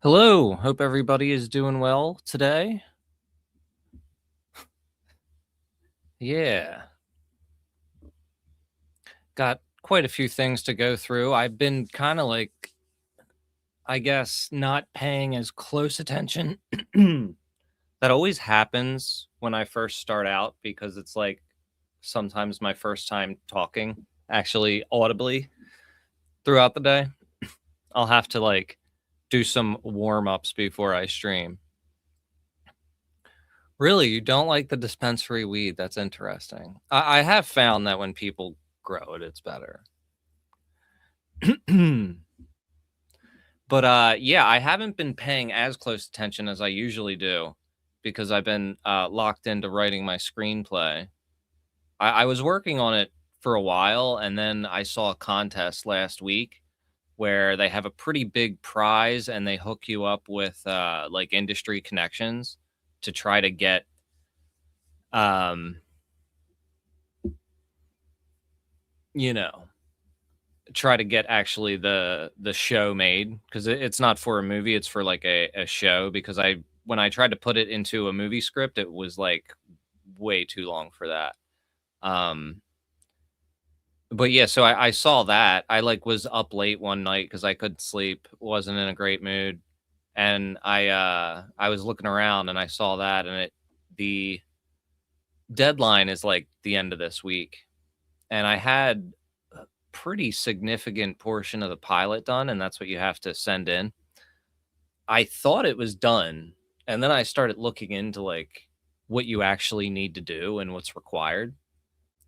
Hello, hope everybody is doing well today. Yeah, got quite a few things to go through. I've been kind of like, I guess, not paying as close attention. That always happens when I first start out because it's like sometimes my first time talking actually audibly throughout the day. I'll have to like do some warm ups before I stream. Really, you don't like the dispensary weed? That's interesting. I have found that when people grow it, it's better. But yeah, I haven't been paying as close attention as I usually do because I've been locked into writing my screenplay. I was working on it for a while, and then I saw a contest last week where they have a pretty big prize and they hook you up with like industry connections to try to get um you know try to get actually the show made because it's not for a movie, it's for like a show, because I when I tried to put it into a movie script, it was like way too long for that. um but yeah, so I saw that. I like was up late one night because I couldn't sleep, wasn't in a great mood, and I was looking around and I saw that, and it the deadline is like the end of this week, and I had a pretty significant portion of the pilot done, and that's what you have to send in. I thought it was done, and then I started looking into like what you actually need to do and what's required,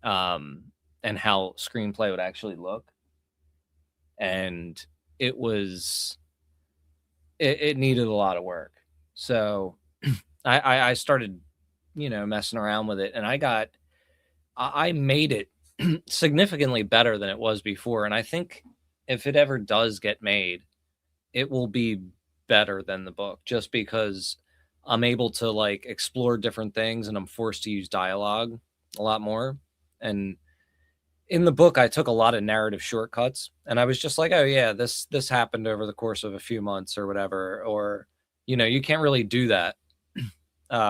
um, and how screenplay would actually look. And it was it needed a lot of work. So I started, messing around with it, and I made it significantly better than it was before. And I think if it ever does get made, it will be better than the book just because I'm able to like explore different things and I'm forced to use dialogue a lot more. And in the book, I took a lot of narrative shortcuts and I was just like, oh yeah, this happened over the course of a few months or whatever. Or, you can't really do that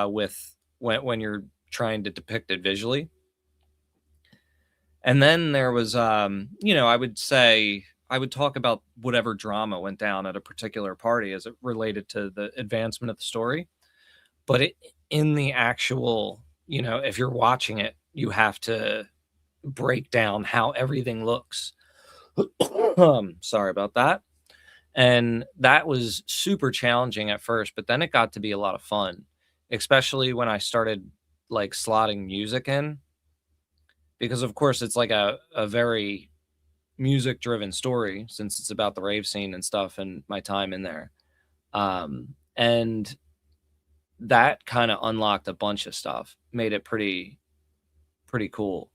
with when you're trying to depict it visually. And then there was, I would say I would talk about whatever drama went down at a particular party as it related to the advancement of the story. But in the actual, if you're watching it, you have to break down how everything looks. Sorry about that. And that was super challenging at first, but then it got to be a lot of fun, especially when I started like slotting music in, because of course it's like a very music driven story since it's about the rave scene and stuff and my time in there. And that kind of unlocked a bunch of stuff, made it pretty cool.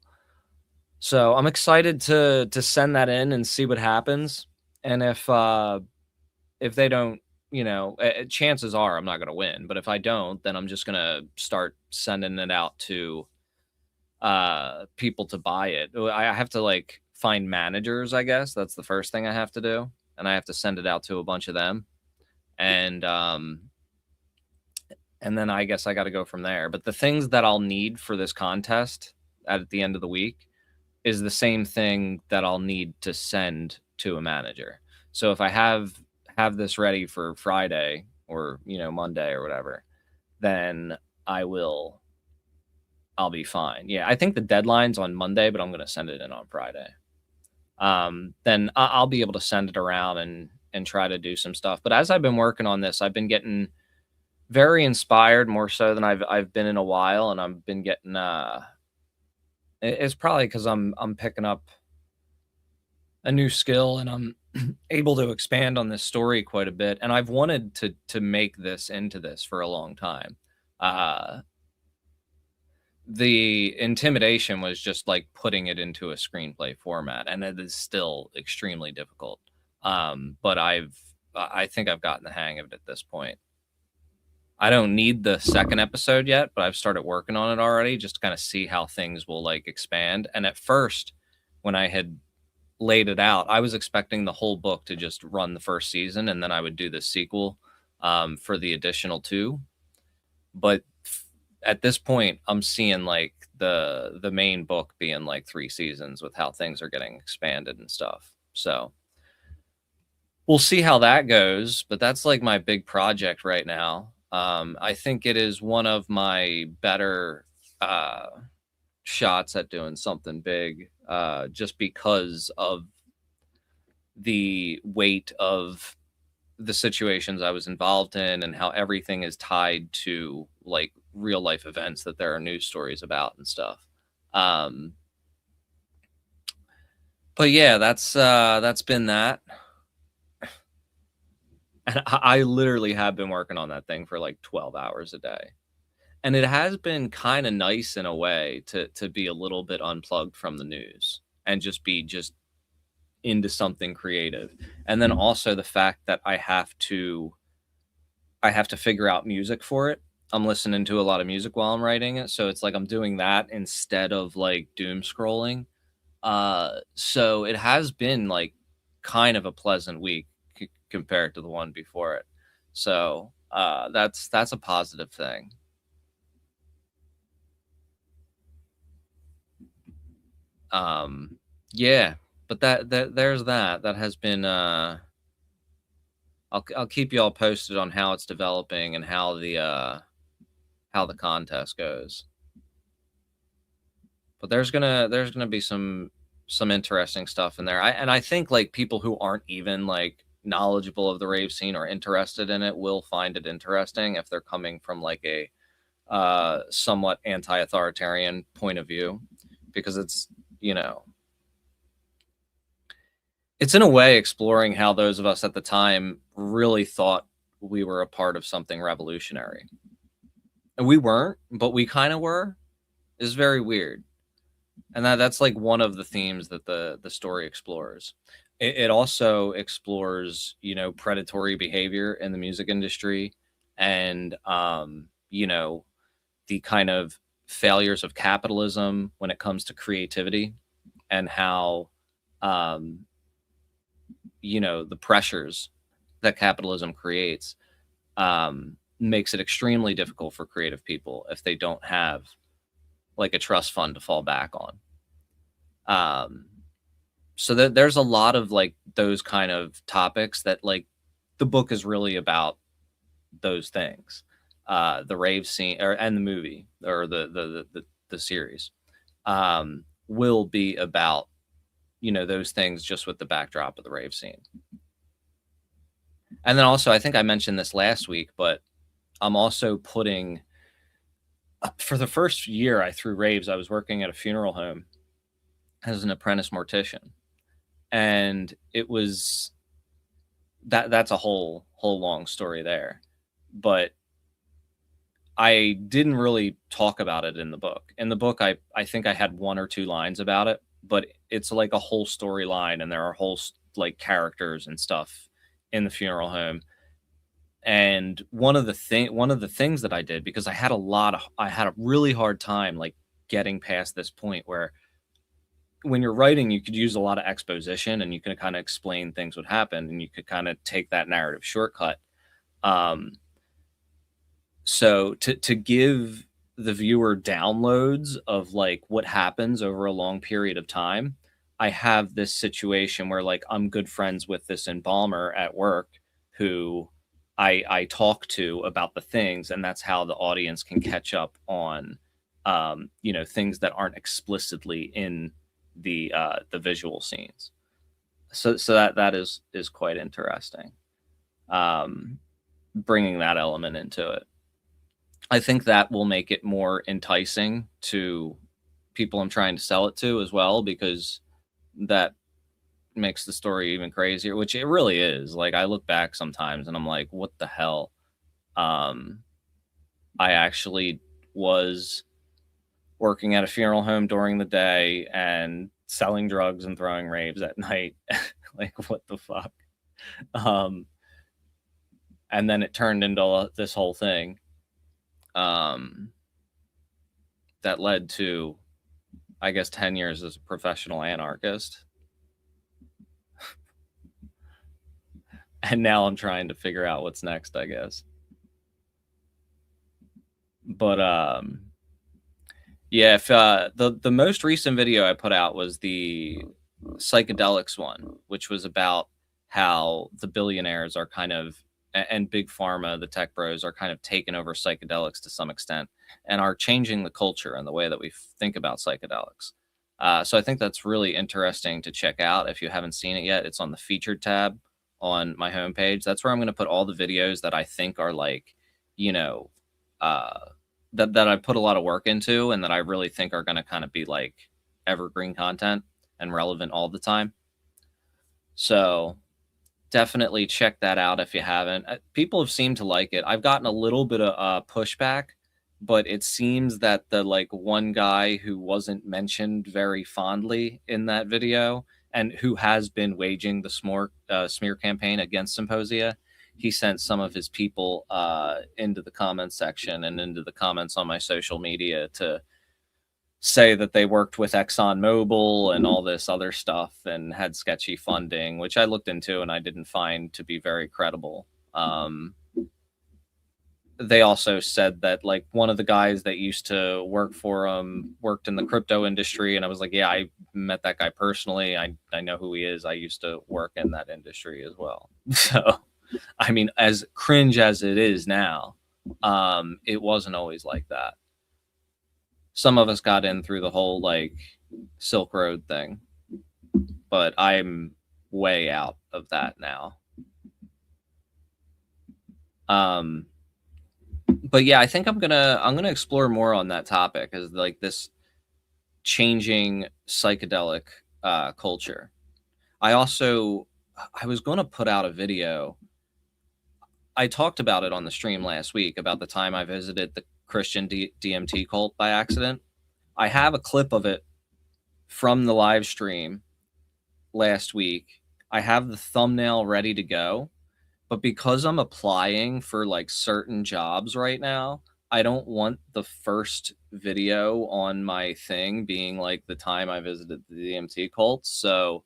So I'm excited to send that in and see what happens. And if they don't, chances are I'm not going to win, but if I don't, then I'm just going to start sending it out to people to buy it. I have to like find managers, I guess. That's the first thing I have to do, and I have to send it out to a bunch of them. And and then I guess I got to go from there. But the things that I'll need for this contest at the end of the week is the same thing that I'll need to send to a manager. So if I have this ready for Friday or, Monday or whatever, then I'll be fine. Yeah, I think the deadline's on Monday, but I'm going to send it in on Friday. Then I'll be able to send it around and try to do some stuff. But as I've been working on this, I've been getting very inspired, more so than I've been in a while, and I've been getting it's probably because I'm picking up a new skill and I'm able to expand on this story quite a bit. And I've wanted to make this into this for a long time. Uh, the intimidation was just like putting it into a screenplay format, and it is still extremely difficult. But I think I've gotten the hang of it at this point. I don't need the second episode yet, but I've started working on it already just to kind of see how things will like expand. And at first, when I had laid it out, I was expecting the whole book to just run the first season and then I would do the sequel for the additional two. But at this point, I'm seeing like the main book being like 3 seasons with how things are getting expanded and stuff. So we'll see how that goes. But that's like my big project right now. I think it is one of my better uh, shots at doing something big, just because of the weight of the situations I was involved in and how everything is tied to like real life events that there are news stories about and stuff. Um, but yeah, that's been that. And I literally have been working on that thing for like 12 hours a day. And it has been kind of nice in a way to be a little bit unplugged from the news and just be just into something creative. And then also the fact that I have to figure out music for it. I'm listening to a lot of music while I'm writing it, so it's like I'm doing that instead of like doom scrolling. So it has been like kind of a pleasant week compared to the one before it. So that's a positive thing. Um, yeah, but there's that has been. I'll keep you all posted on how it's developing and how the contest goes. But there's gonna be some interesting stuff in there. I think like people who aren't even like knowledgeable of the rave scene or interested in it will find it interesting if they're coming from like a somewhat anti-authoritarian point of view, because you know it's in a way exploring how those of us at the time really thought we were a part of something revolutionary, and we weren't, but we kind of were. Is very weird. And that's like one of the themes that the story explores. It also explores, predatory behavior in the music industry, and the kind of failures of capitalism when it comes to creativity, and how um, the pressures that capitalism creates makes it extremely difficult for creative people if they don't have like a trust fund to fall back on. Um, so that there's a lot of like those kind of topics that like the book is really about those things. The rave scene and the movie or the series will be about those things just with the backdrop of the rave scene. And then also I think I mentioned this last week, but I'm also putting for the first year I threw raves, I was working at a funeral home as an apprentice mortician, and it was that's a whole long story there. But I didn't really talk about it in the book. In the book, I think I had one or two lines about it, but it's like a whole storyline, and there are whole like characters and stuff in the funeral home. And one of the things that I did, because I had a really hard time like getting past this point where when you're writing, you could use a lot of exposition and you can kind of explain things would happen and you could kind of take that narrative shortcut. Um, so to give the viewer downloads of like what happens over a long period of time, I have this situation where like I'm good friends with this embalmer at work who I talk to about the things, and that's how the audience can catch up on things that aren't explicitly in the visual scenes. So that is quite interesting. Um, Bringing that element into it, I think that will make it more enticing to people I'm trying to sell it to as well, because that makes the story even crazier, which it really is. Like I look back sometimes and I'm like, what the hell? Um, I actually was working at a funeral home during the day and selling drugs and throwing raves at night. Like what the fuck? Um, and then it turned into this whole thing um, that led to, I guess, 10 years as a professional anarchist. And now I'm trying to figure out what's next, I guess. But yeah, if the most recent video I put out was the psychedelics one, which was about how the billionaires are kind of and big pharma, the tech bros are kind of taking over psychedelics to some extent and are changing the culture and the way that we think about psychedelics. So I think that's really interesting to check out. If you haven't seen it yet, it's on the featured tab on my homepage. That's where I'm going to put all the videos that I think are like, you know, uh, that I put a lot of work into and that I really think are going to kind of be like evergreen content and relevant all the time. So definitely check that out if you haven't. People have seemed to like it. I've gotten a little bit of pushback, but it seems that the like one guy who wasn't mentioned very fondly in that video and who has been waging the smear campaign against Symposia, he sent some of his people into the comments section and into the comments on my social media to say that they worked with Exxon Mobil and all this other stuff and had sketchy funding, which I looked into and I didn't find to be very credible. They also said that like one of the guys that used to work for him worked in the crypto industry, and I was like, yeah, I met that guy personally. I know who he is. I used to work in that industry as well. So, I mean, as cringe as it is now, it wasn't always like that. Some of us got in through the whole like Silk Road thing, but I'm way out of that now. But yeah, I think I'm gonna explore more on that topic as like this changing psychedelic culture. I was going to put out a video. I talked about it on the stream last week about the time I visited the Christian DMT cult by accident. I have a clip of it from the live stream last week. I have the thumbnail ready to go, but because I'm applying for like certain jobs right now, I don't want the first video on my thing being like the time I visited the DMT cult. So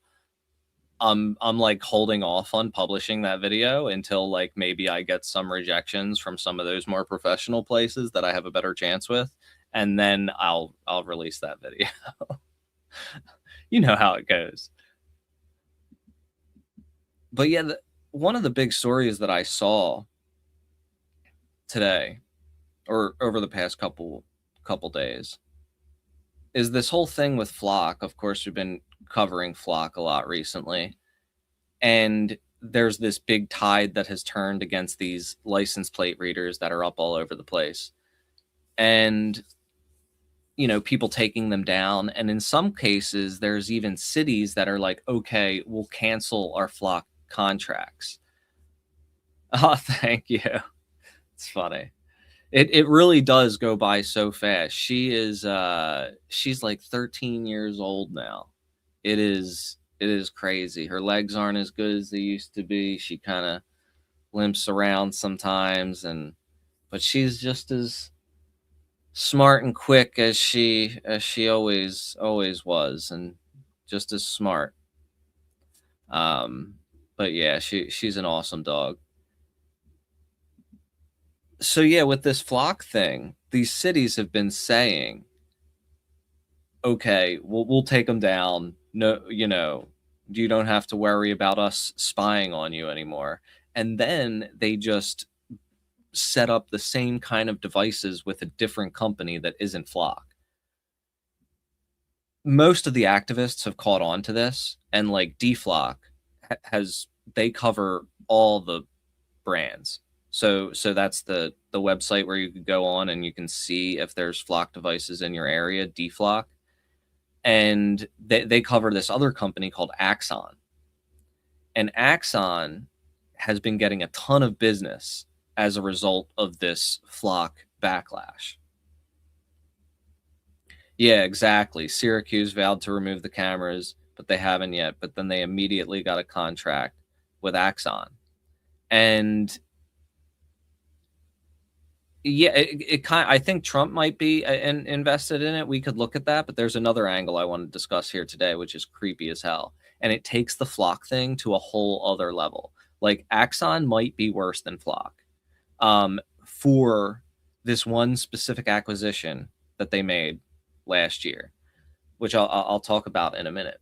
I'm like holding off on publishing that video until like maybe I get some rejections from some of those more professional places that I have a better chance with, and then I'll release that video. You know how it goes. But yeah, one of the big stories that I saw today or over the past couple days is this whole thing with Flock. Of course, we've been covering Flock a lot recently, and there's this big tide that has turned against these license plate readers that are up all over the place, and you know, people taking them down. And in some cases there's even cities that are like, okay, we'll cancel our Flock contracts. Oh, thank you. It's funny. It really does go by so fast. She's like 13 years old now. It is crazy. Her legs aren't as good as they used to be. She kind of limps around sometimes, but she's just as smart and quick as she always was, and just as smart. But yeah, she's an awesome dog. So yeah, with this Flock thing, these cities have been saying, okay, we'll take them down. No, you know, you don't have to worry about us spying on you anymore. And then they just set up the same kind of devices with a different company that isn't Flock. Most of the activists have caught on to this, and like DFlock they cover all the brands. So that's the website where you could go on and you can see if there's Flock devices in your area, DFlock. And they cover this other company called Axon. And Axon has been getting a ton of business as a result of this Flock backlash. Yeah, exactly. Syracuse vowed to remove the cameras, but they haven't yet. But then they immediately got a contract with Axon. And yeah, it kind I think Trump might be invested in it. We could look at that, but there's another angle I want to discuss here today, which is creepy as hell. And it takes the Flock thing to a whole other level. Like Axon might be worse than Flock for this one specific acquisition that they made last year, which I'll talk about in a minute.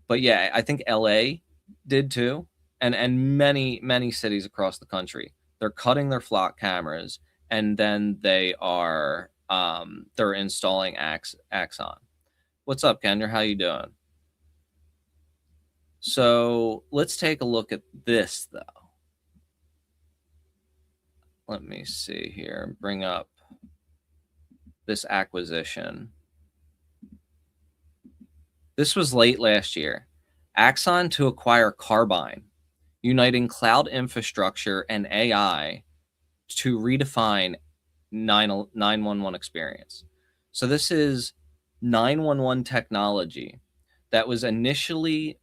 But yeah, I think LA did too, and many cities across the country. They're cutting their Flock cameras, and then they're installing Axon. What's up, Kendra? How you doing? So let's take a look at this though. Let me see here. Bring up this acquisition. This was late last year. Axon to acquire Carbine, uniting cloud infrastructure and AI to redefine 911 experience. So this is 911 technology that was initially,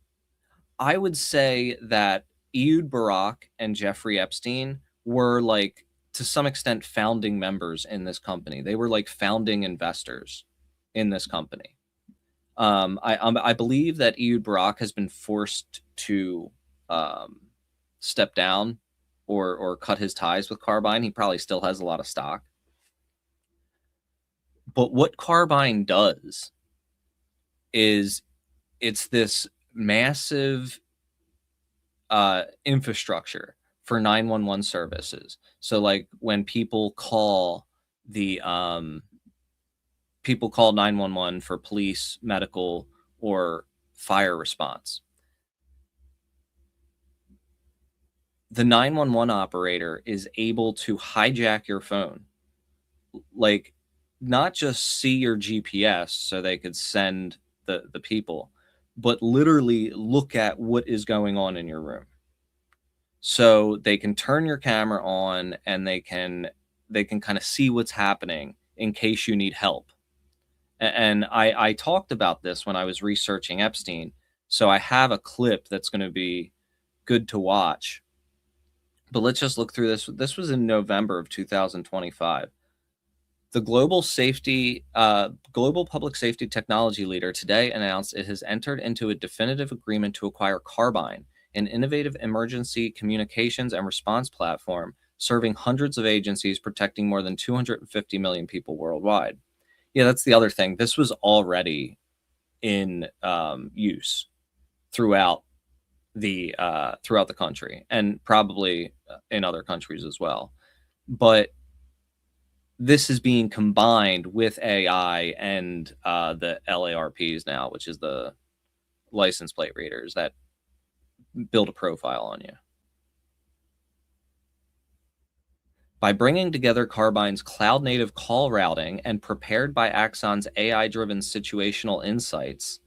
I would say that Ehud Barak and Jeffrey Epstein were like to some extent founding members in this company. They were like founding investors in this company. I believe that Ehud Barak has been forced to step down or cut his ties with Carbine. He probably still has a lot of stock. But what Carbine does is it's this massive infrastructure for 911 services. So like when people call 911 for police, medical, or fire response, the 911 operator is able to hijack your phone, like not just see your GPS so they could send the people, but literally look at what is going on in your room. So they can turn your camera on and they can kind of see what's happening in case you need help. And I talked about this when I was researching Epstein. So I have a clip that's going to be good to watch. But let's just look through this. This was in November of 2025. The global public safety technology leader today announced it has entered into a definitive agreement to acquire Carbine, an innovative emergency communications and response platform serving hundreds of agencies protecting more than 250 million people worldwide. Yeah, that's the other thing. This was already in use throughout the country and probably in other countries as well. But this is being combined with AI and the LARPs now, which is the license plate readers that build a profile on you. By bringing together Carbine's cloud-native call routing and prepared by Axon's AI-driven situational insights,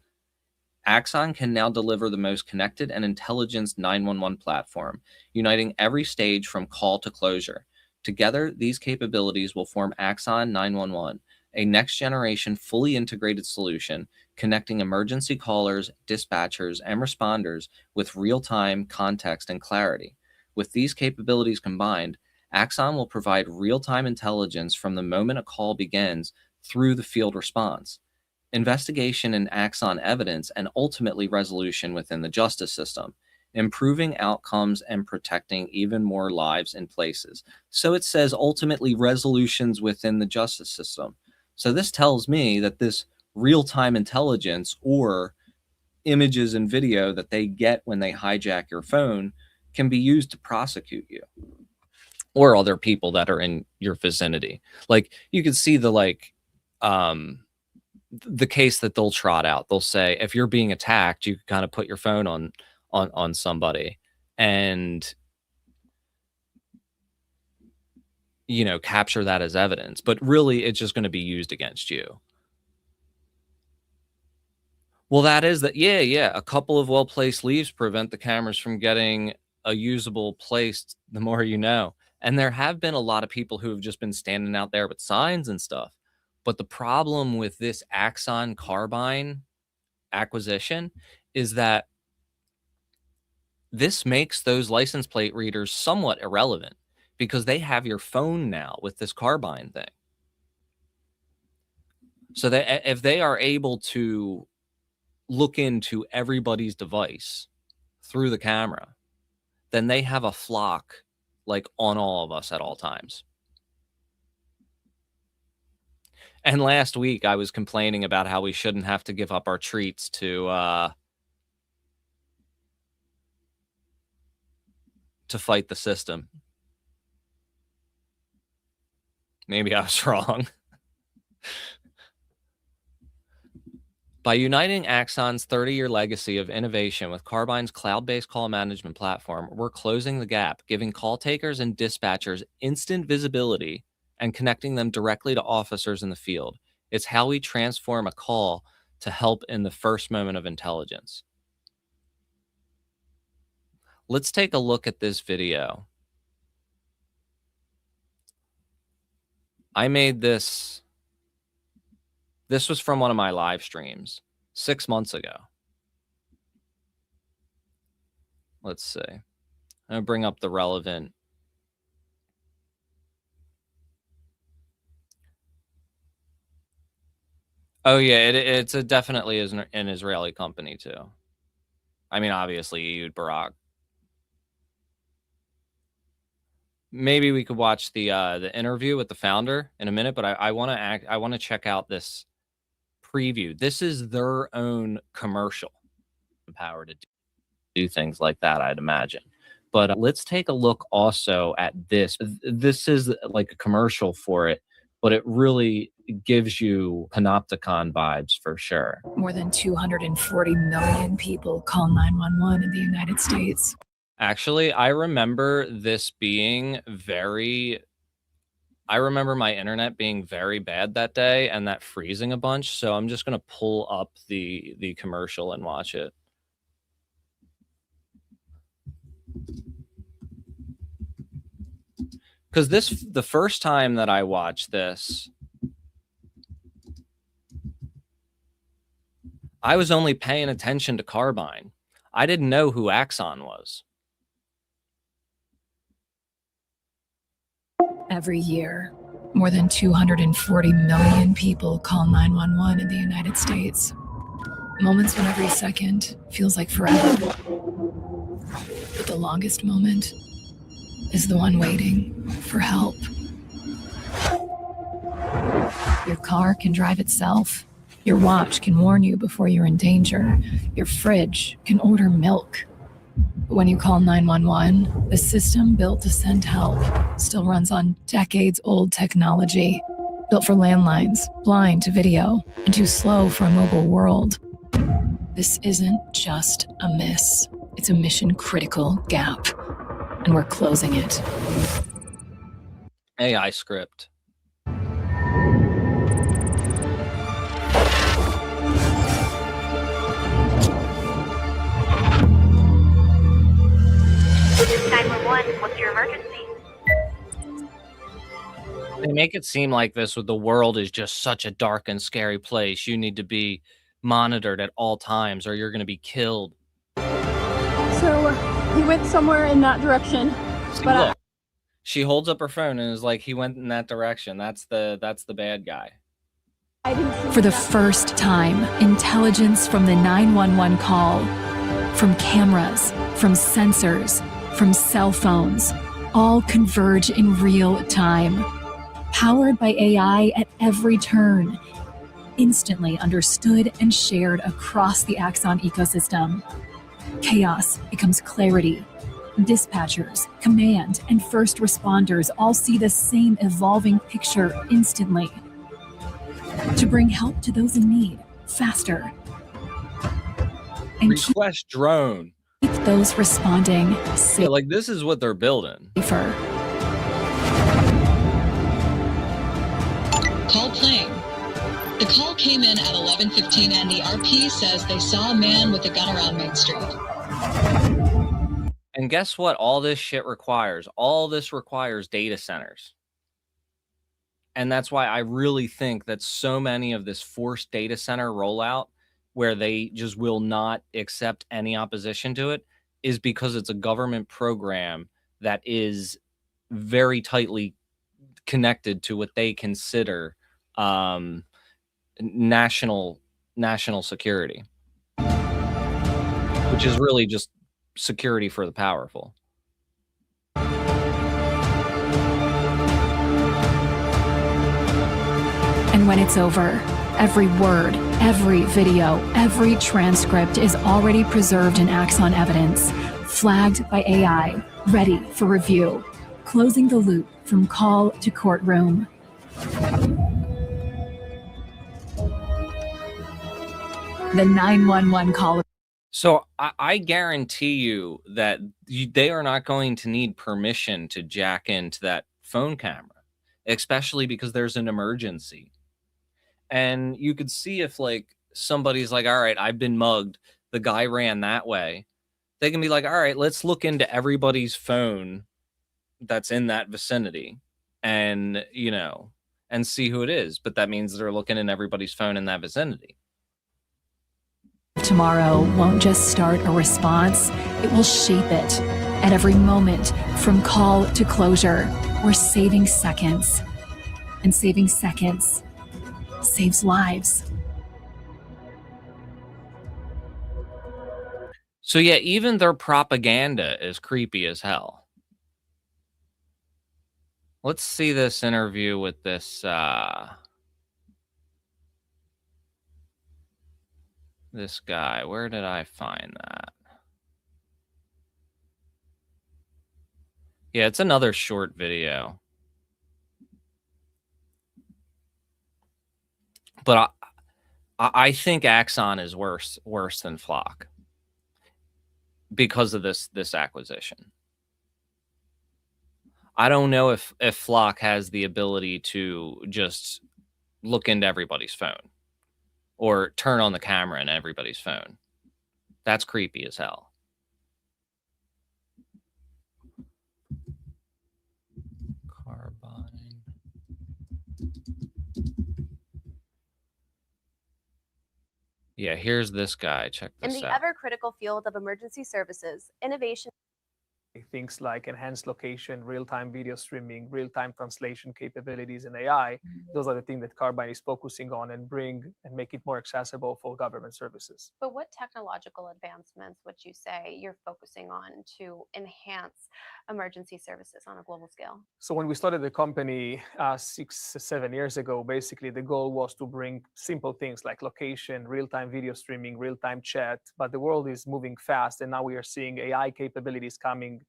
Axon can now deliver the most connected and intelligent 911 platform, uniting every stage from call to closure. Together, these capabilities will form Axon 911, a next-generation fully integrated solution connecting emergency callers, dispatchers, and responders with real-time context and clarity. With these capabilities combined, Axon will provide real-time intelligence from the moment a call begins through the field response, investigation and Axon evidence, and ultimately resolution within the justice system, improving outcomes and protecting even more lives in places. So it says ultimately resolutions within the justice system. So this tells me that this real-time intelligence or images and video that they get when they hijack your phone can be used to prosecute you or other people that are in your vicinity. Like you can see the case that they'll trot out. They'll say if you're being attacked, you can kind of put your phone on somebody and capture that as evidence, but really it's just going to be used against you. Well, that is that. Yeah. A couple of well-placed leaves prevent the cameras from getting a usable place, the more you know. And there have been a lot of people who have just been standing out there with signs and stuff. But the problem with this Axon Carbine acquisition is that this makes those license plate readers somewhat irrelevant because they have your phone now with this Carbine thing. So that if they are able to look into everybody's device through the camera, then they have a flock like on all of us at all times. And last week I was complaining about how we shouldn't have to give up our treats to fight the system. Maybe I was wrong. By uniting Axon's 30-year legacy of innovation with Carbine's cloud-based call management platform, we're closing the gap, giving call takers and dispatchers instant visibility and connecting them directly to officers in the field. It's how we transform a call to help in the first moment of intelligence. Let's take a look at this video. I made this. This was from one of my live streams 6 months ago. Let's see. I'm going to bring up the relevant. Oh, yeah, it's definitely an Israeli company, too. I mean, obviously, Ehud Barak. Maybe we could watch the interview with the founder in a minute, but I want to check out this preview. This is their own commercial. Power to do things like that, I'd imagine. But let's take a look also at this. This is like a commercial for it, but it really gives you Panopticon vibes for sure. More than 240 million people call 911 in the United States. Actually, I remember this being very... I remember my internet being very bad that day and that freezing a bunch, so I'm just going to pull up the commercial and watch it. Because the first time that I watched this, I was only paying attention to Carbine. I didn't know who Axon was. Every year, more than 240 million people call 911 in the United States. Moments when every second feels like forever. But the longest moment is the one waiting for help. Your car can drive itself. Your watch can warn you before you're in danger. Your fridge can order milk. But when you call 911, the system built to send help still runs on decades-old technology, built for landlines, blind to video, and too slow for a mobile world. This isn't just a miss. It's a mission-critical gap, and we're closing it. AI script. What's your emergency? They make it seem like the world is just such a dark and scary place. You need to be monitored at all times or you're going to be killed. So he went somewhere in that direction. See, but look, she holds up her phone and is like, he went in that direction. That's the bad guy. I didn't see For the first time, intelligence from the 911 call, from cameras, from sensors, from cell phones, all converge in real time. Powered by AI at every turn, instantly understood and shared across the Axon ecosystem. Chaos becomes clarity. Dispatchers, command, and first responders all see the same evolving picture instantly. To bring help to those in need faster. And Request drone. keep those responding Yeah, like this is what they're building. safer. Call playing. The call came in at 11:15 and the RP says they saw a man with a gun around Main Street. And guess what? All this shit requires. All this requires data centers. And that's why I really think that so many of this forced data center rollout where they just will not accept any opposition to it is because it's a government program that is very tightly connected to what they consider national security, which is really just security for the powerful. when it's over, every word, every video, every transcript is already preserved in Axon evidence, flagged by AI, ready for review, closing the loop from call to courtroom. The 911 call. So I guarantee you that they are not going to need permission to jack into that phone camera, especially because there's an emergency. And you could see if like somebody's like, all right, I've been mugged. The guy ran that way. They can be like, all right, let's look into everybody's phone that's in that vicinity and, and see who it is. But that means they're looking in everybody's phone in that vicinity. Tomorrow won't just start a response, it will shape it. At every moment, from call to closure, we're saving seconds. And saving seconds saves lives. So yeah, even their propaganda is creepy as hell. Let's see this interview with this this guy. Where did I find that? Yeah, it's another short video. But I think Axon is worse than Flock because of this acquisition. I don't know if Flock has the ability to just look into everybody's phone or turn on the camera in everybody's phone. That's creepy as hell. Carbine. Yeah, here's this guy. Check this out. In the ever-critical field of emergency services, innovation. Things like enhanced location, real-time video streaming, real-time translation capabilities, and AI, those are the things that Carbine is focusing on and make it more accessible for government services. But what technological advancements would you say you're focusing on to enhance emergency services on a global scale? So when we started the company 6-7 years ago, basically the goal was to bring simple things like location, real-time video streaming, real-time chat, but the world is moving fast, and now we are seeing AI capabilities coming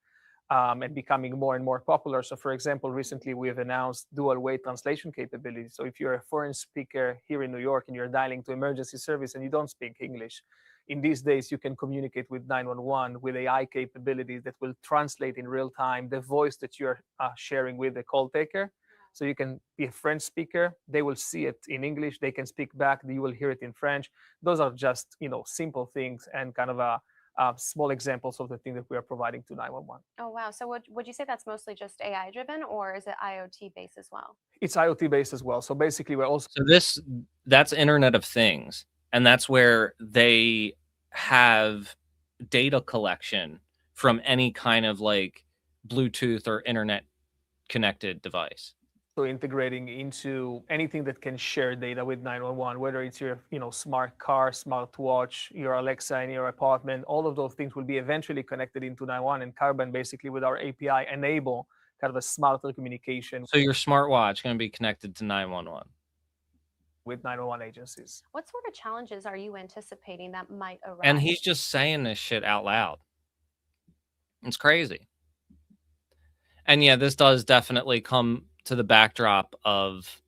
and becoming more and more popular. So for example, recently we have announced dual-way translation capabilities. So if you're a foreign speaker here in New York and you're dialing to emergency service and you don't speak English, in these days you can communicate with 911 with AI capabilities that will translate in real time the voice that you're sharing with the call taker. So you can be a French speaker, they will see it in English, they can speak back, you will hear it in French. Those are just simple things and kind of small examples of the thing that we are providing to 911. Oh, wow. So would you say that's mostly just AI driven, or is it IoT based as well? It's IoT based as well. So basically we're also... So that's Internet of Things. And that's where they have data collection from any kind of like Bluetooth or internet connected device. So integrating into anything that can share data with 911, whether it's your smart car, smart watch, your Alexa in your apartment, all of those things will be eventually connected into 911, and Carbon basically with our API enable kind of a smarter communication. So your smartwatch going to be connected to 911 with 911 agencies. What sort of challenges are you anticipating that might arise? And he's just saying this shit out loud. It's crazy. And yeah, this does definitely come to the backdrop of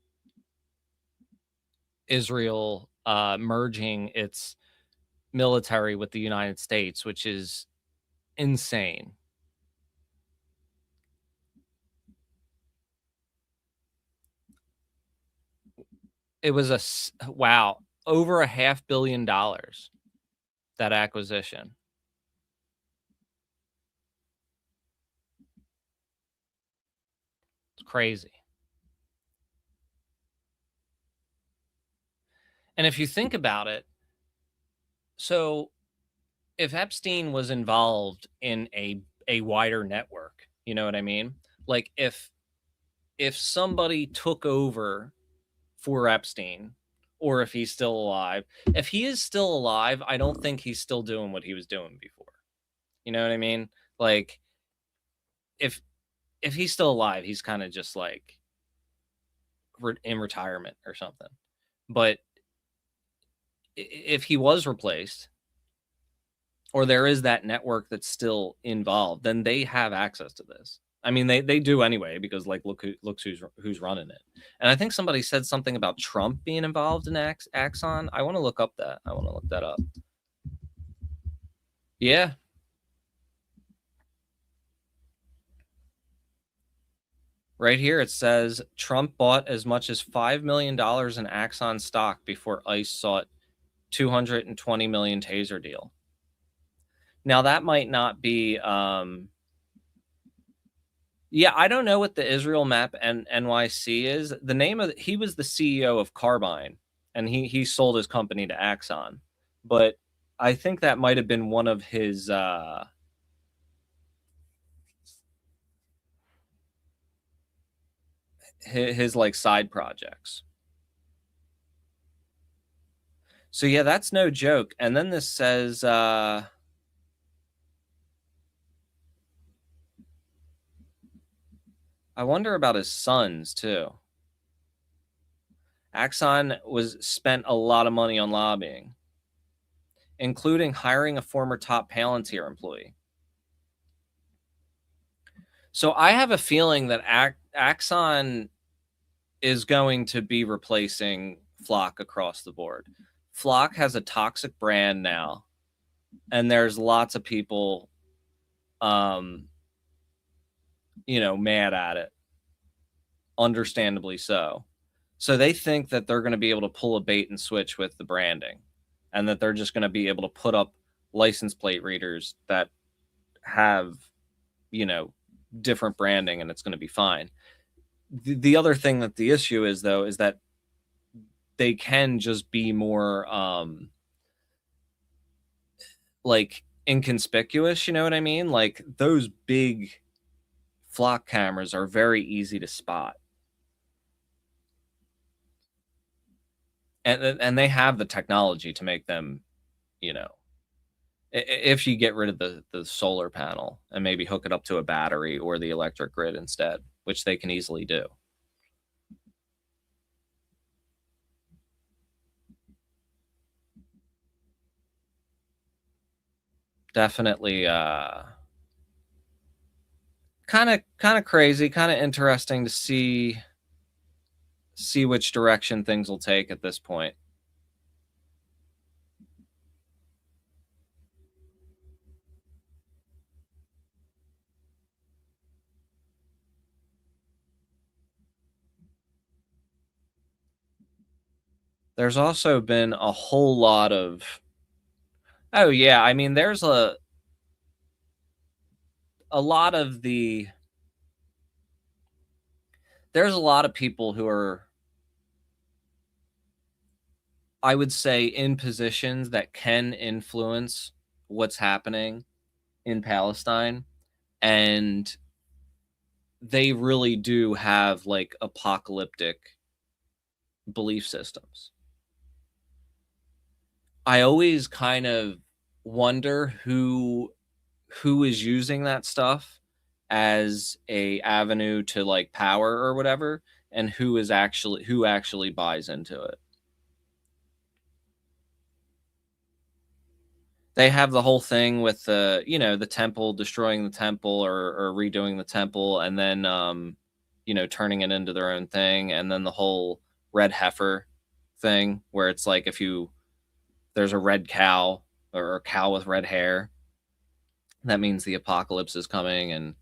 Israel merging its military with the United States, which is insane. It was over $500 million, that acquisition. It's crazy. And if you think about it, so if Epstein was involved in a wider network, you know what I mean? Like if somebody took over for Epstein, or if he's still alive. If he is still alive, I don't think he's still doing what he was doing before. You know what I mean? Like if he's still alive, he's kind of just like in retirement or something. But if he was replaced, or there is that network that's still involved, then they have access to this. I mean, they do anyway, because like look who's running it. And I think somebody said something about Trump being involved in Axon. I want to look up that. I want to look that up. Yeah. Right here it says Trump bought as much as $5 million in Axon stock before ICE sought 220 million taser deal. Now that might not be yeah, I don't know what the Israel Map and NYC is. The name of he was the CEO of Carbine, and he sold his company to Axon. But I think that might have been one of his like side projects. So yeah, that's no joke. And then this says I wonder about his sons too. Axon spent a lot of money on lobbying, including hiring a former top Palantir employee. So I have a feeling that Axon is going to be replacing Flock across the board. Flock has a toxic brand now, and there's lots of people, mad at it, understandably so. So they think that they're going to be able to pull a bait and switch with the branding, and that they're just going to be able to put up license plate readers that have, different branding, and it's going to be fine. The other thing that the issue is, though, is that they can just be more like inconspicuous, you know what I mean? Like those big Flock cameras are very easy to spot. And they have the technology to make them, if you get rid of the solar panel and maybe hook it up to a battery or the electric grid instead, which they can easily do. Definitely kind of crazy, kind of interesting to see which direction things will take at this point. There's also been a whole lot of oh yeah, I mean there's a lot of there's a lot of people who are, I would say, in positions that can influence what's happening in Palestine, and they really do have like apocalyptic belief systems. I always kind of wonder who is using that stuff as a avenue to like power or whatever, and who actually buys into it. They have the whole thing with the temple, destroying the temple or redoing the temple, and then turning it into their own thing, and then the whole red heifer thing where it's like if there's a red cow or a cow with red hair, that means the apocalypse is coming. And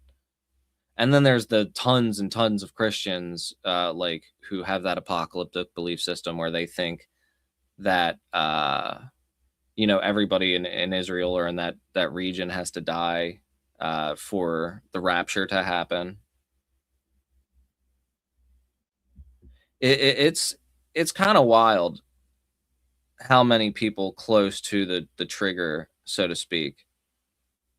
then there's the tons and tons of Christians like who have that apocalyptic belief system where they think that everybody in Israel or in that region has to die for the rapture to happen. It's kind of wild how many people close to the trigger, so to speak,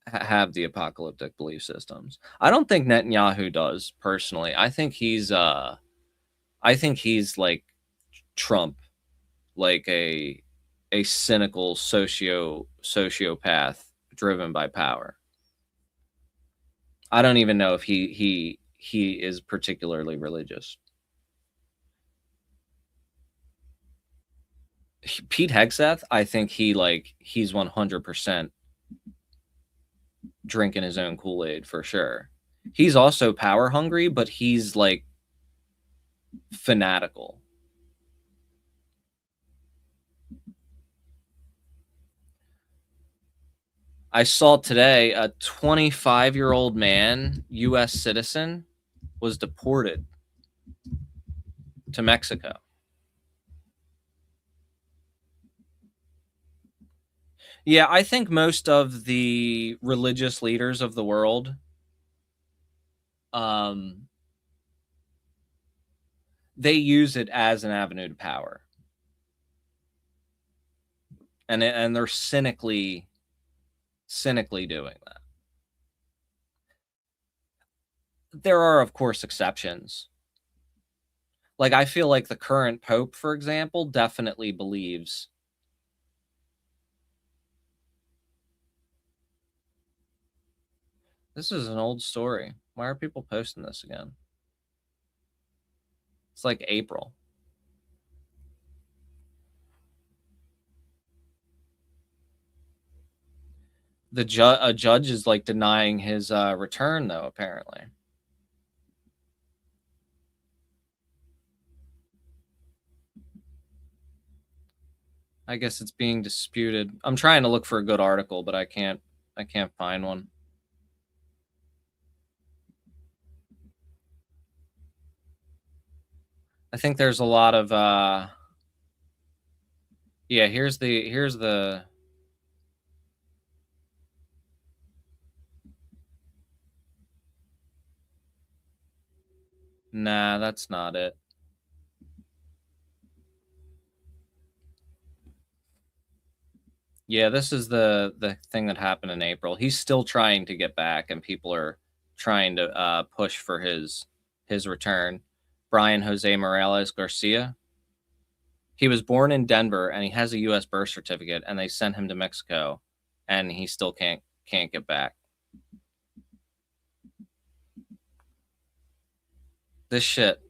have the apocalyptic belief systems. I don't think Netanyahu does personally. I think he's like Trump, like a cynical sociopath driven by power. I don't even know if he is particularly religious. Pete Hegseth, I think he's 100% drinking his own Kool-Aid for sure. He's also power hungry, but he's like fanatical. I saw today a 25-year-old man, U.S. citizen, was deported to Mexico. Yeah, I think most of the religious leaders of the world they use it as an avenue to power. And they're cynically doing that. There are, of course, exceptions. Like, I feel like the current pope, for example, definitely believes. This is an old story. Why are people posting this again? It's like April. A judge is like denying his return, though, apparently. I guess it's being disputed. I'm trying to look for a good article, but I can't find one. I think there's a lot of yeah, here's the Nah, that's not it. Yeah, this is the thing that happened in April. He's still trying to get back, and people are trying to push for his return. Brian Jose Morales Garcia. He was born in Denver, and he has a U.S. birth certificate, and they sent him to Mexico, and he still can't get back. This shit.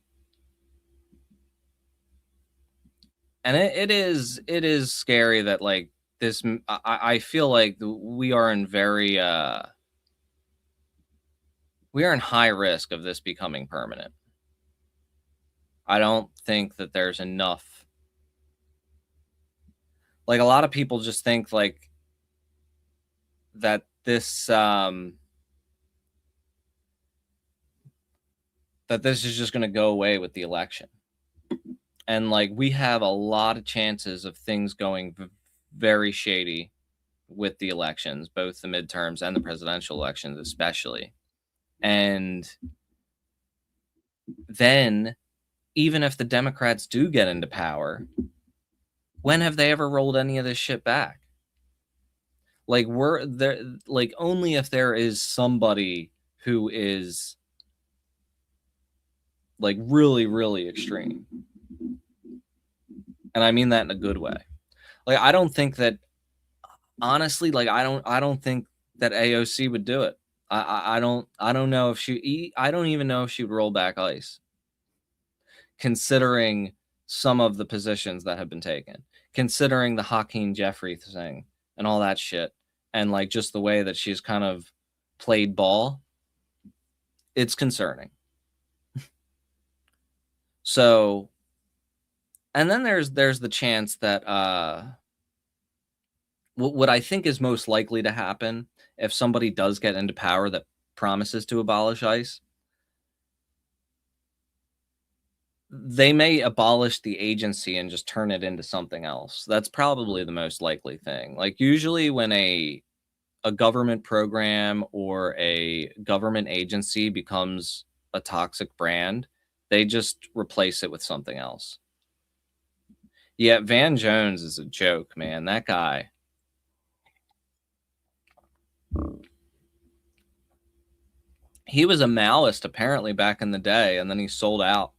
And it is scary that like this. I feel like we are in high risk of this becoming permanent. I don't think that there's enough. Like, a lot of people just think like that this that this is just going to go away with the election. And like, we have a lot of chances of things going very shady with the elections, both the midterms and the presidential elections especially. And then even if the Democrats do get into power, when have they ever rolled any of this shit back? Like, we're there, like, only if there is somebody who is like really, really extreme. And I mean that in a good way. Like, I don't think that, honestly, like, I don't think that AOC would do it. I don't know if I don't even know if she would roll back ICE, considering some of the positions that have been taken, considering the Hakeem Jeffrey thing and all that shit, and like just the way that she's kind of played ball. It's concerning. So, and then there's the chance that what I think is most likely to happen if somebody does get into power that promises to abolish ICE, they may abolish the agency and just turn it into something else. That's probably the most likely thing. Like, usually when a government program or a government agency becomes a toxic brand, they just replace it with something else. Yeah, Van Jones is a joke, man. That guy. He was a Maoist apparently back in the day, and then he sold out.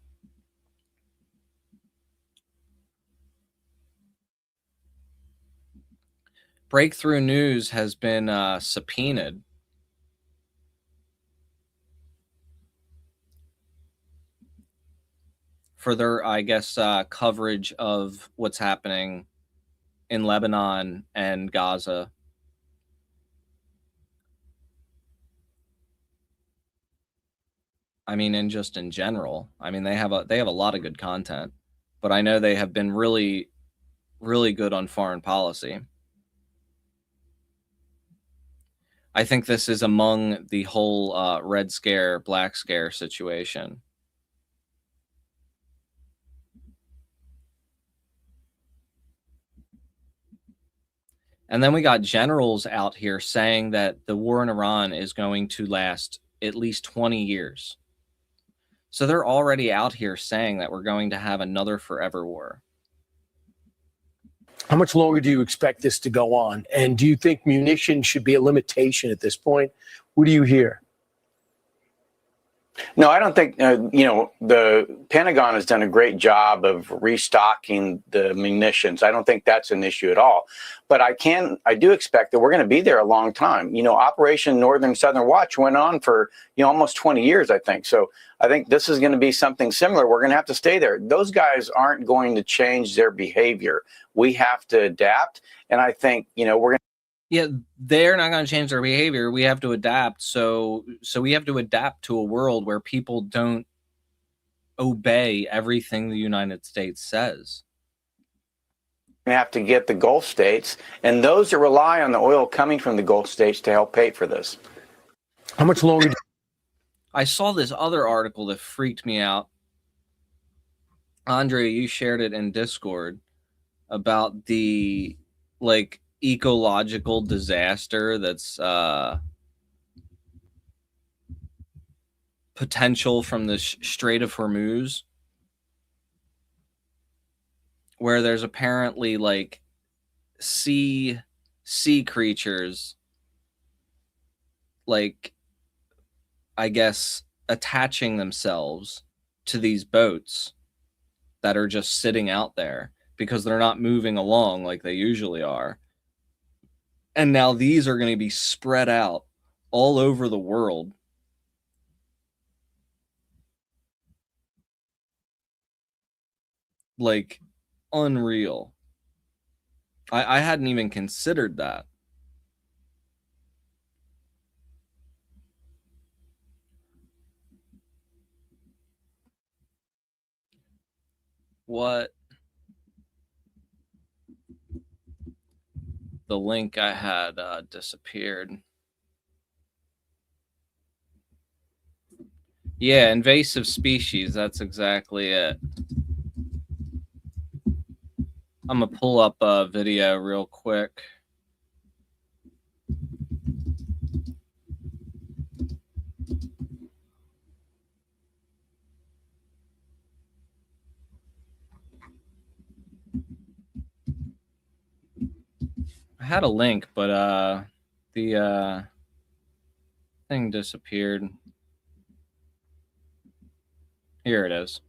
Breakthrough News has been subpoenaed for their, I guess, coverage of what's happening in Lebanon and Gaza. I mean, and just in general, I mean, they have a lot of good content, but I know they have been really, really good on foreign policy. I think this is among the whole Red Scare, Black Scare situation. And then we got generals out here saying that the war in Iran is going to last at least 20 years. So they're already out here saying that we're going to have another forever war. How much longer do you expect this to go on? And do you think munitions should be a limitation at this point? What do you hear? No, I don't think, the Pentagon has done a great job of restocking the munitions. I don't think that's an issue at all. But I do expect that we're going to be there a long time. Operation Northern Southern Watch went on for, almost 20 years, I think. So I think this is going to be something similar. We're going to have to stay there. Those guys aren't going to change their behavior. We have to adapt. And I think, we're going to. Yeah, they're not going to change their behavior. We have to adapt. So we have to adapt to a world where people don't obey everything the United States says. We have to get the Gulf states and those that rely on the oil coming from the Gulf states to help pay for this. How much longer? I saw this other article that freaked me out. Andre, you shared it in Discord about the ecological disaster that's potential from the Strait of Hormuz, where there's apparently sea creatures, I guess, attaching themselves to these boats that are just sitting out there because they're not moving along like they usually are. And now these are going to be spread out all over the world. Unreal. I hadn't even considered that. What? The link I had disappeared. Yeah, invasive species. That's exactly it. I'm going to pull up a video real quick. I had a link, but the thing disappeared. Here it is.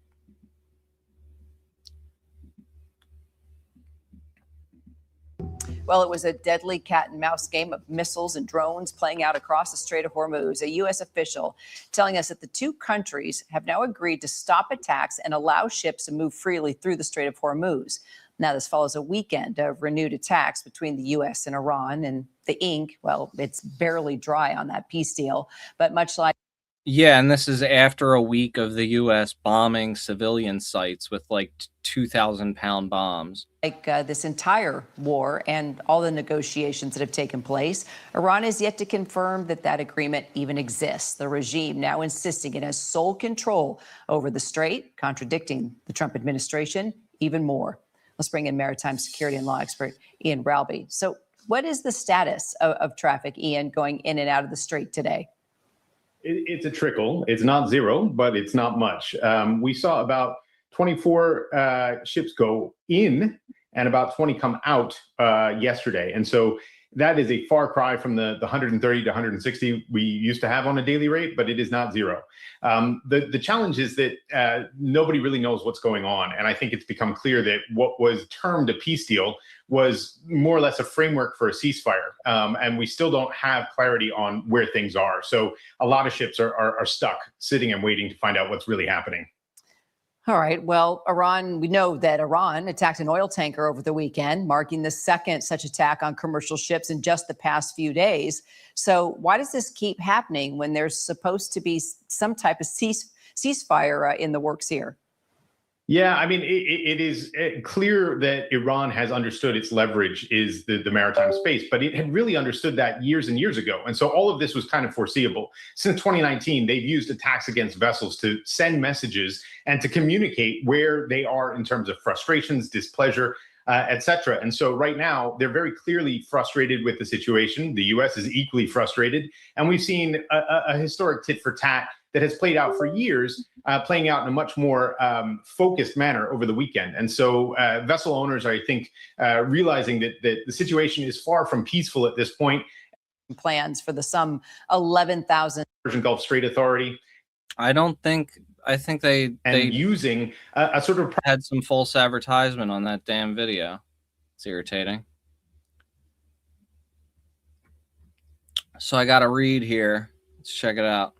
Well, it was a deadly cat and mouse game of missiles and drones playing out across the Strait of Hormuz. A U.S. official telling us that the two countries have now agreed to stop attacks and allow ships to move freely through the Strait of Hormuz. Now, this follows a weekend of renewed attacks between the U.S. and Iran, and the ink, well, it's barely dry on that peace deal. But much like Yeah, and this is after a week of the U.S. bombing civilian sites with 2,000-pound bombs. This entire war and all the negotiations that have taken place, Iran is yet to confirm that that agreement even exists. The regime now insisting it has sole control over the strait, contradicting the Trump administration even more. Let's bring in maritime security and law expert Ian Bralby. So what is the status of traffic, Ian, going in and out of the strait today? It's a trickle. It's not zero, but it's not much. We saw about 24 ships go in and about 20 come out yesterday. And so that is a far cry from the 130 to 160 we used to have on a daily rate, but it is not zero. The challenge is that nobody really knows what's going on. And I think it's become clear that what was termed a peace deal was more or less a framework for a ceasefire. And we still don't have clarity on where things are. So a lot of ships are stuck, sitting and waiting to find out what's really happening. All right. Well, Iran, we know that Iran attacked an oil tanker over the weekend, marking the second such attack on commercial ships in just the past few days. So why does this keep happening when there's supposed to be some type of ceasefire in the works here? Yeah, I mean, it is clear that Iran has understood its leverage is the maritime space, but it had really understood that years and years ago. And so all of this was kind of foreseeable. Since 2019, they've used attacks against vessels to send messages and to communicate where they are in terms of frustrations, displeasure, etc. And so right now, they're very clearly frustrated with the situation. The U.S. is equally frustrated. And we've seen a historic tit for tat that has played out for years, playing out in a much more focused manner over the weekend. And so vessel owners, I think, realizing that the situation is far from peaceful at this point. Plans for the some 11,000. Persian Gulf Strait Authority. I think they using a sort of had some false advertisement on that damn video. It's irritating. So I got to read here. Let's check it out.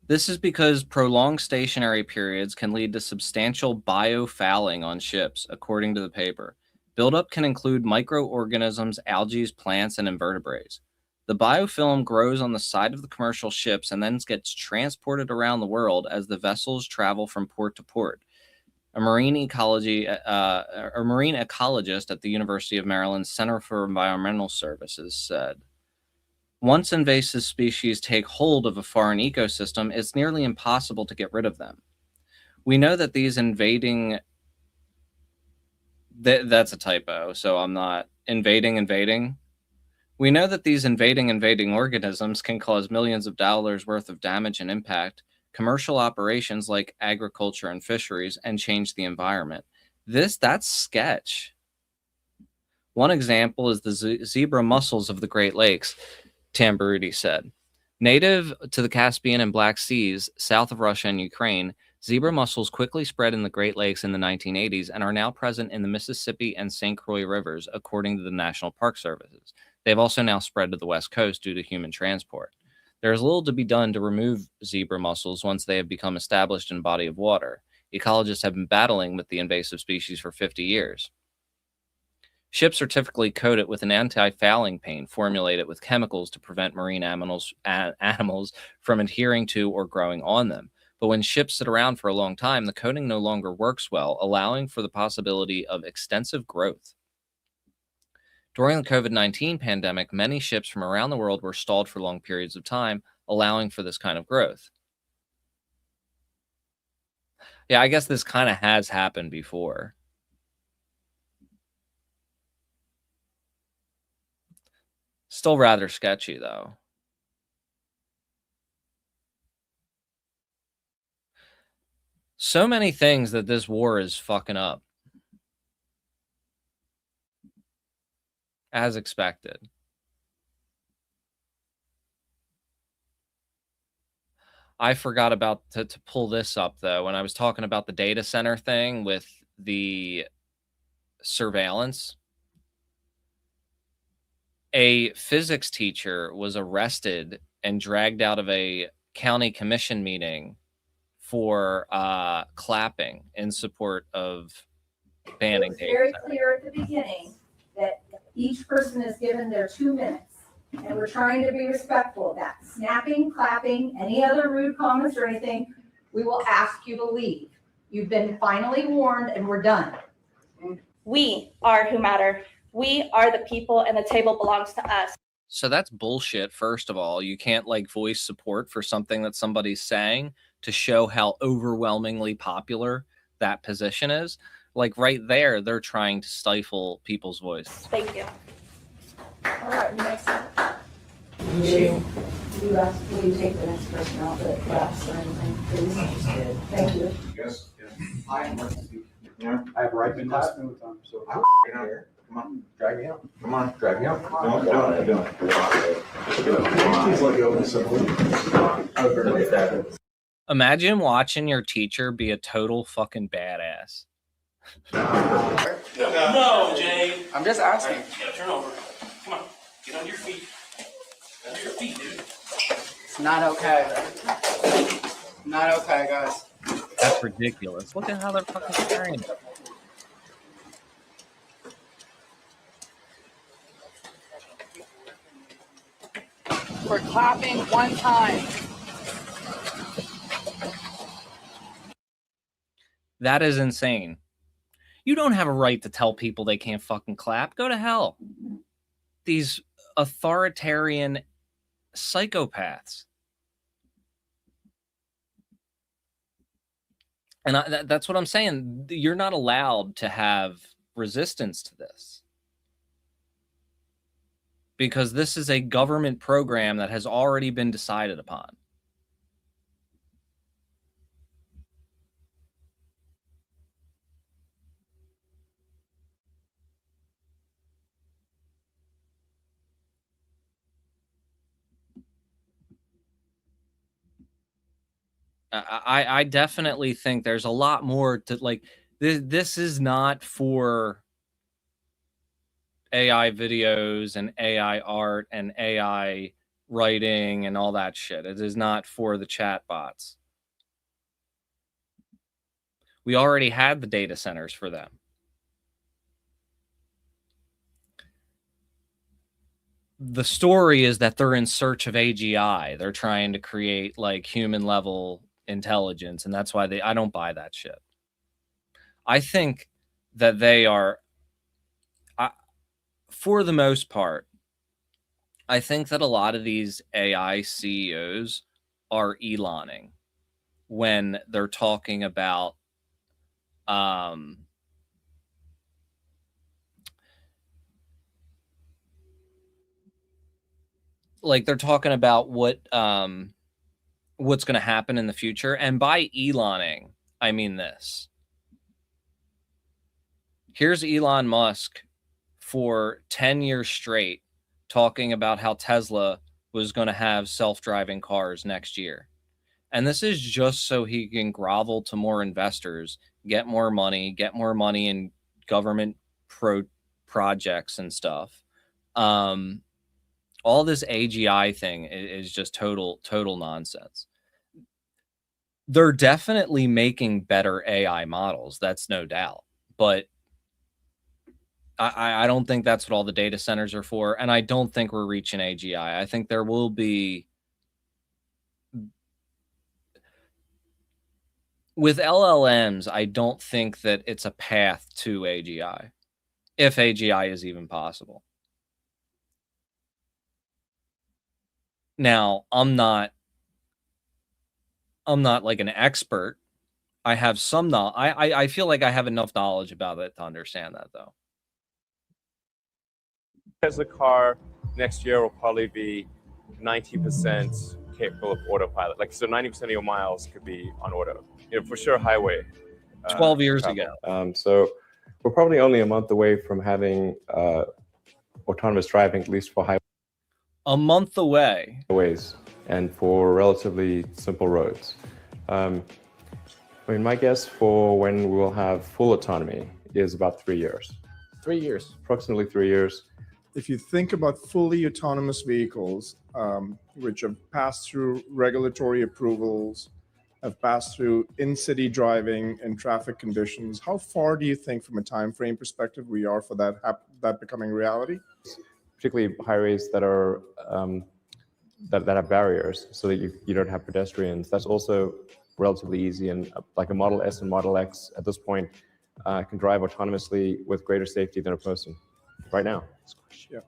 This is because prolonged stationary periods can lead to substantial biofouling on ships, according to the paper. Buildup can include microorganisms, algae, plants, and invertebrates. The biofilm grows on the side of the commercial ships and then gets transported around the world as the vessels travel from port to port. A marine ecologist at the University of Maryland Center for Environmental Services said, once invasive species take hold of a foreign ecosystem, it's nearly impossible to get rid of them. We know that these invading... That's a typo, so I'm not... Invading. We know that these invading organisms can cause millions of dollars worth of damage and impact commercial operations like agriculture and fisheries and change the environment. That's sketch. One example is the zebra mussels of the Great Lakes, Tamburudi said. Native to the Caspian and Black Seas, south of Russia and Ukraine, zebra mussels quickly spread in the Great Lakes in the 1980s and are now present in the Mississippi and St. Croix rivers, according to the National Park Services. They've also now spread to the West Coast due to human transport. There is little to be done to remove zebra mussels once they have become established in a body of water. Ecologists have been battling with the invasive species for 50 years. Ships are typically coated with an anti-fouling paint formulated with chemicals to prevent marine animals from adhering to or growing on them. But when ships sit around for a long time, the coating no longer works well, allowing for the possibility of extensive growth. During the COVID-19 pandemic, many ships from around the world were stalled for long periods of time, allowing for this kind of growth. Yeah, I guess this kind of has happened before. Still rather sketchy, though. So many things that this war is fucking up. As expected. I forgot about to pull this up, though, when I was talking about the data center thing with the surveillance. A physics teacher was arrested and dragged out of a county commission meeting for clapping in support of banning data. Very clear at the beginning that each person is given their 2 minutes, and we're trying to be respectful of that. Snapping, clapping, any other rude comments or anything, we will ask you to leave. You've been finally warned, and we're done. We are who matter. We are the people, and the table belongs to us. So that's bullshit, first of all. You can't voice support for something that somebody's saying to show how overwhelmingly popular that position is. Right there, they're trying to stifle people's voice. Thank you. All right, next one. Will you take the next person out the class or anything, please? Thank you. Yes. I am working. Yeah, I have a right to class. So I'm here. Come on, drag me out. Come on, drag me out. No, don't. Please let go of this. Imagine watching your teacher be a total fucking badass. No, Jay. I'm just asking. Yeah, turn over. Come on. Get on your feet. Get on your feet, dude. It's not okay. Not okay, guys. That's ridiculous. Look at how they're fucking carrying it. We're clapping one time. That is insane. You don't have a right to tell people they can't fucking clap. Go to hell. These authoritarian psychopaths. And that's what I'm saying. You're not allowed to have resistance to this. Because this is a government program that has already been decided upon. I definitely think there's a lot more to like. This is not for AI videos and AI art and AI writing and all that shit. It is not for the chat bots. We already had the data centers for them. The story is that they're in search of AGI. They're trying to create like human level intelligence, and that's why I don't buy that shit. I think that they are, for the most part, I think that a lot of these AI CEOs are Eloning when they're talking about like they're talking about what's going to happen in the future. And by Eloning, I mean this. Here's Elon Musk for 10 years straight talking about how Tesla was going to have self-driving cars next year. And this is just so he can grovel to more investors, get more money in government projects and stuff. All this AGI thing is just total nonsense. They're definitely making better AI models. That's no doubt. But I don't think that's what all the data centers are for. And I don't think we're reaching AGI. I think there will be, with LLMs, I don't think that it's a path to AGI, if AGI is even possible. Now, I'm not like an expert. I have some knowledge. I feel like I have enough knowledge about it to understand that, though. Tesla car next year will probably be 90% capable of autopilot. Like, so 90% of your miles could be on auto. You know, for sure, highway. 12 years ago. So we're probably only a month away from having autonomous driving, at least for highways. A month away. And for relatively simple roads. I mean, my guess for when we'll have full autonomy is about 3 years. 3 years. Approximately 3 years. If you think about fully autonomous vehicles, which have passed through regulatory approvals, have passed through in-city driving and traffic conditions, how far do you think from a time frame perspective we are for that becoming reality? Particularly highways that are that have barriers so that you don't have pedestrians. That's also relatively easy, and like a Model S and Model X at this point can drive autonomously with greater safety than a person right now. Yeah.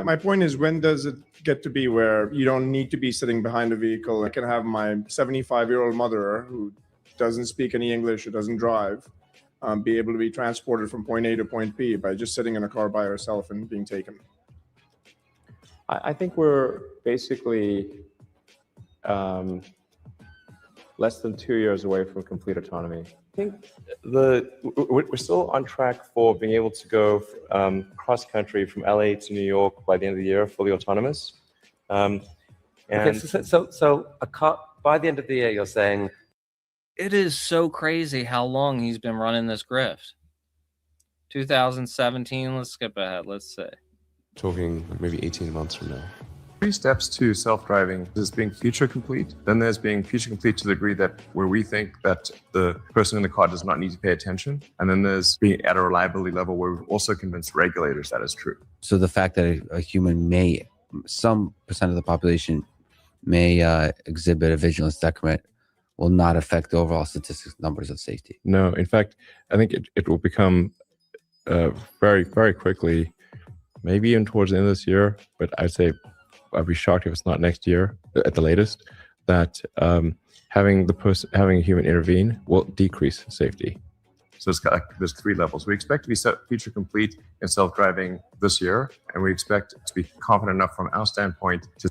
My point is, when does it get to be where you don't need to be sitting behind a vehicle? I can have my 75-year-old mother who doesn't speak any English, who doesn't drive, be able to be transported from point A to point B by just sitting in a car by herself and being taken. I think we're basically less than 2 years away from complete autonomy. I think we're still on track for being able to go cross country from LA to New York by the end of the year, fully autonomous. Okay, so a car, by the end of the year, you're saying it is so crazy how long he's been running this grift. 2017. Let's skip ahead. Let's say talking maybe 18 months from now. three steps to self-driving. There's being feature complete. Then there's being feature complete to the degree that where we think that the person in the car does not need to pay attention. And then there's being at a reliability level where we've also convinced regulators that is true. So the fact that a human may, some percent of the population may exhibit a vigilance decrement will not affect the overall statistics numbers of safety. No, in fact, I think it will become very, very quickly, maybe even towards the end of this year, but I'd be shocked if it's not next year at the latest, that having a human intervene will decrease safety. So there's three levels. We expect to be feature complete in self-driving this year, and we expect to be confident enough from our standpoint to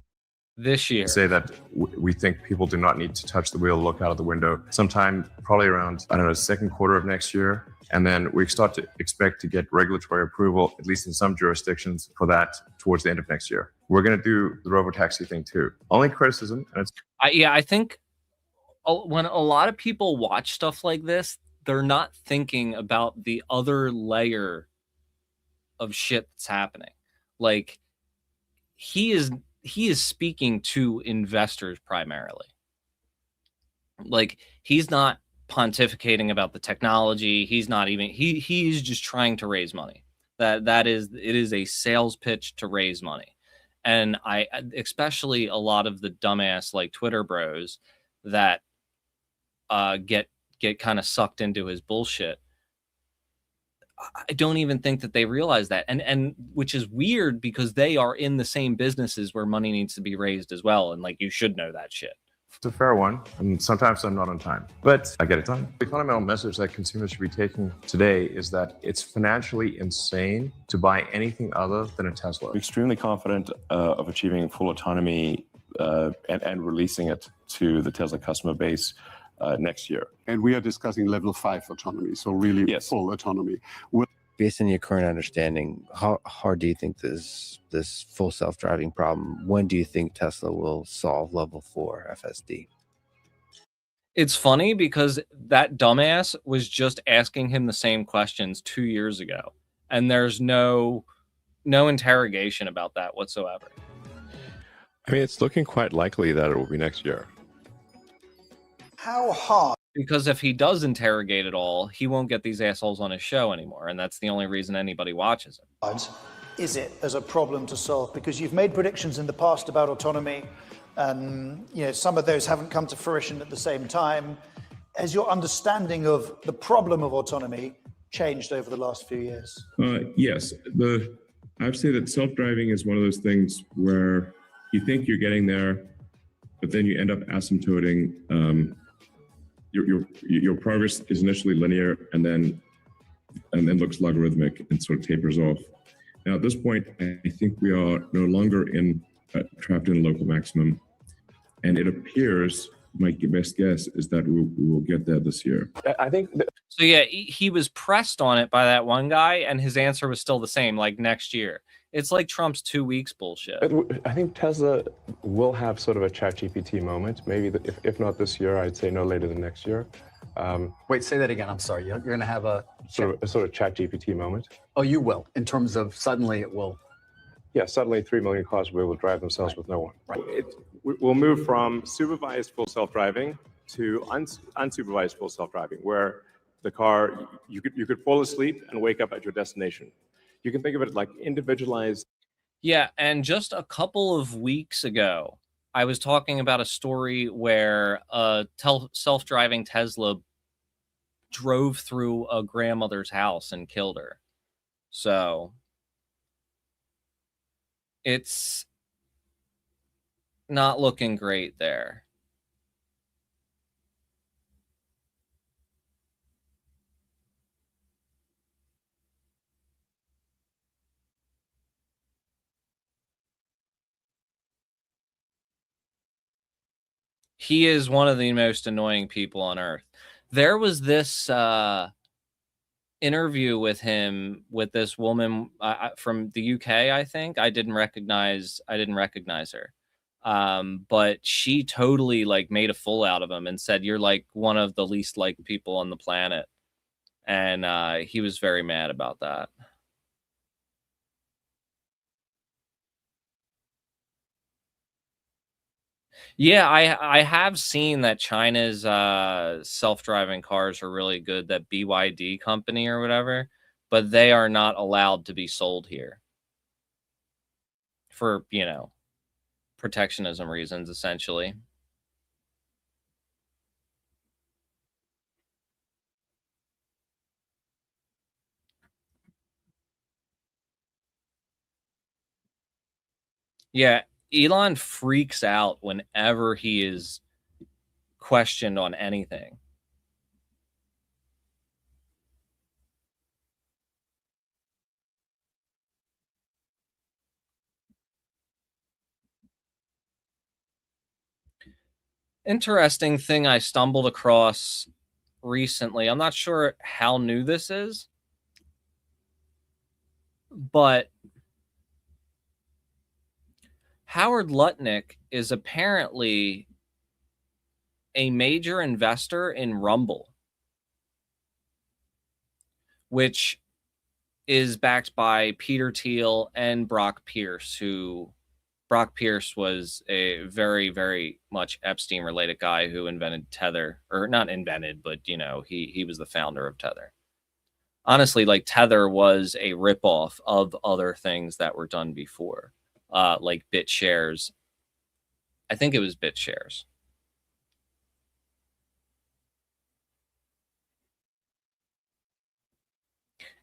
this year say that we think people do not need to touch the wheel, look out of the window sometime probably around, I don't know, second quarter of next year. And then we start to expect to get regulatory approval, at least in some jurisdictions, for that towards the end of next year. We're going to do the robotaxi thing too. Only criticism, and it's I think when a lot of people watch stuff like this, they're not thinking about the other layer of shit that's happening. Like he is speaking to investors primarily. Like he's not pontificating about the technology. He's not even he's just trying to raise money. It is a sales pitch to raise money. And I especially a lot of the dumbass like Twitter bros that get kind of sucked into his bullshit. I don't even think that they realize that. And which is weird because they are in the same businesses where money needs to be raised as well. And like you should know that shit. a fair one, and sometimes I'm not on time, but I get it done. The fundamental message that consumers should be taking today is that it's financially insane to buy anything other than a Tesla. We're extremely confident of achieving full autonomy and releasing it to the Tesla customer base next year. And we are discussing level 5 autonomy, so really full autonomy. Based on your current understanding, how hard do you think this full self-driving problem, when do you think Tesla will solve level 4 FSD? It's funny because that dumbass was just asking him the same questions 2 years ago, and there's no interrogation about that whatsoever. I mean, it's looking quite likely that it will be next year. How hard? Because if he does interrogate it all, he won't get these assholes on his show anymore, and that's the only reason anybody watches him. Is it as a problem to solve? Because you've made predictions in the past about autonomy, and some of those haven't come to fruition at the same time. Has your understanding of the problem of autonomy changed over the last few years? Yes. I would say that self-driving is one of those things where you think you're getting there, but then you end up asymptoting. Your progress is initially linear and then looks logarithmic and sort of tapers off. Now, at this point, I think we are no longer trapped in a local maximum, and it appears, my best guess is that we will get there this year. I think. So yeah, he was pressed on it by that one guy, and his answer was still the same, like next year. It's like Trump's 2 weeks bullshit. I think Tesla will have sort of a ChatGPT moment. Maybe if not this year, I'd say no later than next year. Wait, say that again. I'm sorry. You're going to have a sort of ChatGPT moment. Oh, you will. In terms of suddenly it will. Yeah, suddenly 3 million cars will be able to drive themselves with no one. Right. We'll move from supervised full self-driving to unsupervised full self-driving, where the car you could fall asleep and wake up at your destination. You can think of it like individualized. Yeah, and just a couple of weeks ago, I was talking about a story where a self-driving Tesla drove through a grandmother's house and killed her. So it's not looking great there. He is one of the most annoying people on earth. There was this interview with him with this woman from the UK, I think. I didn't recognize her. But she totally made a fool out of him and said, "You're like one of the least liked people on the planet." And he was very mad about that. Yeah, I have seen that China's self-driving cars are really good, that BYD company or whatever, but they are not allowed to be sold here for, you know, protectionism reasons, essentially. Yeah, Elon freaks out whenever he is questioned on anything. Interesting thing I stumbled across recently. I'm not sure how new this is, but Howard Lutnick is apparently a major investor in Rumble, which is backed by Peter Thiel and Brock Pierce, who Brock Pierce was a very, very much Epstein related guy who invented Tether, or not invented, but you know, he was the founder of Tether. Honestly, like Tether was a ripoff of other things that were done before, like BitShares. I think it was BitShares.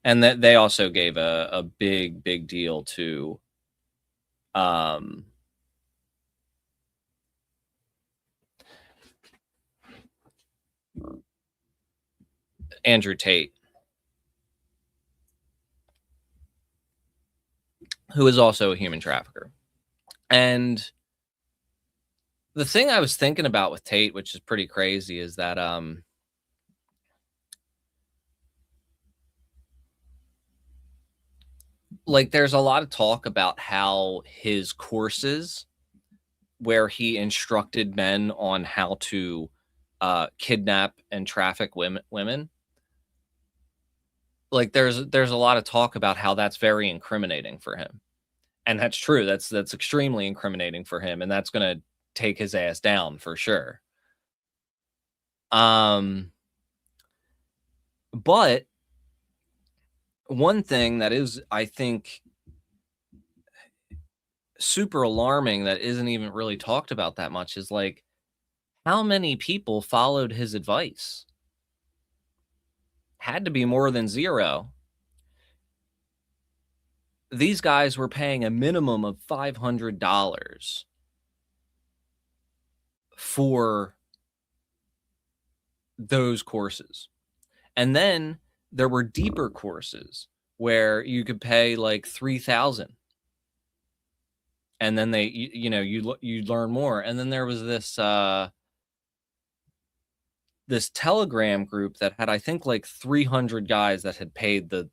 And that they also gave a big, big deal to Andrew Tate, who is also a human trafficker. And the thing I was thinking about with Tate, which is pretty crazy, is that like there's a lot of talk about how his courses where he instructed men on how to kidnap and traffic women, like there's a lot of talk about how that's very incriminating for him. And that's true. That's extremely incriminating for him, and that's going to take his ass down for sure. But one thing that is, I think, super alarming that isn't even really talked about that much is like how many people followed his advice. Had to be more than zero. These guys were paying a minimum of $500 for those courses. And then there were deeper courses where you could pay like $3,000. And then you learn more. And then there was this this Telegram group that had, I think, like 300 guys that had paid the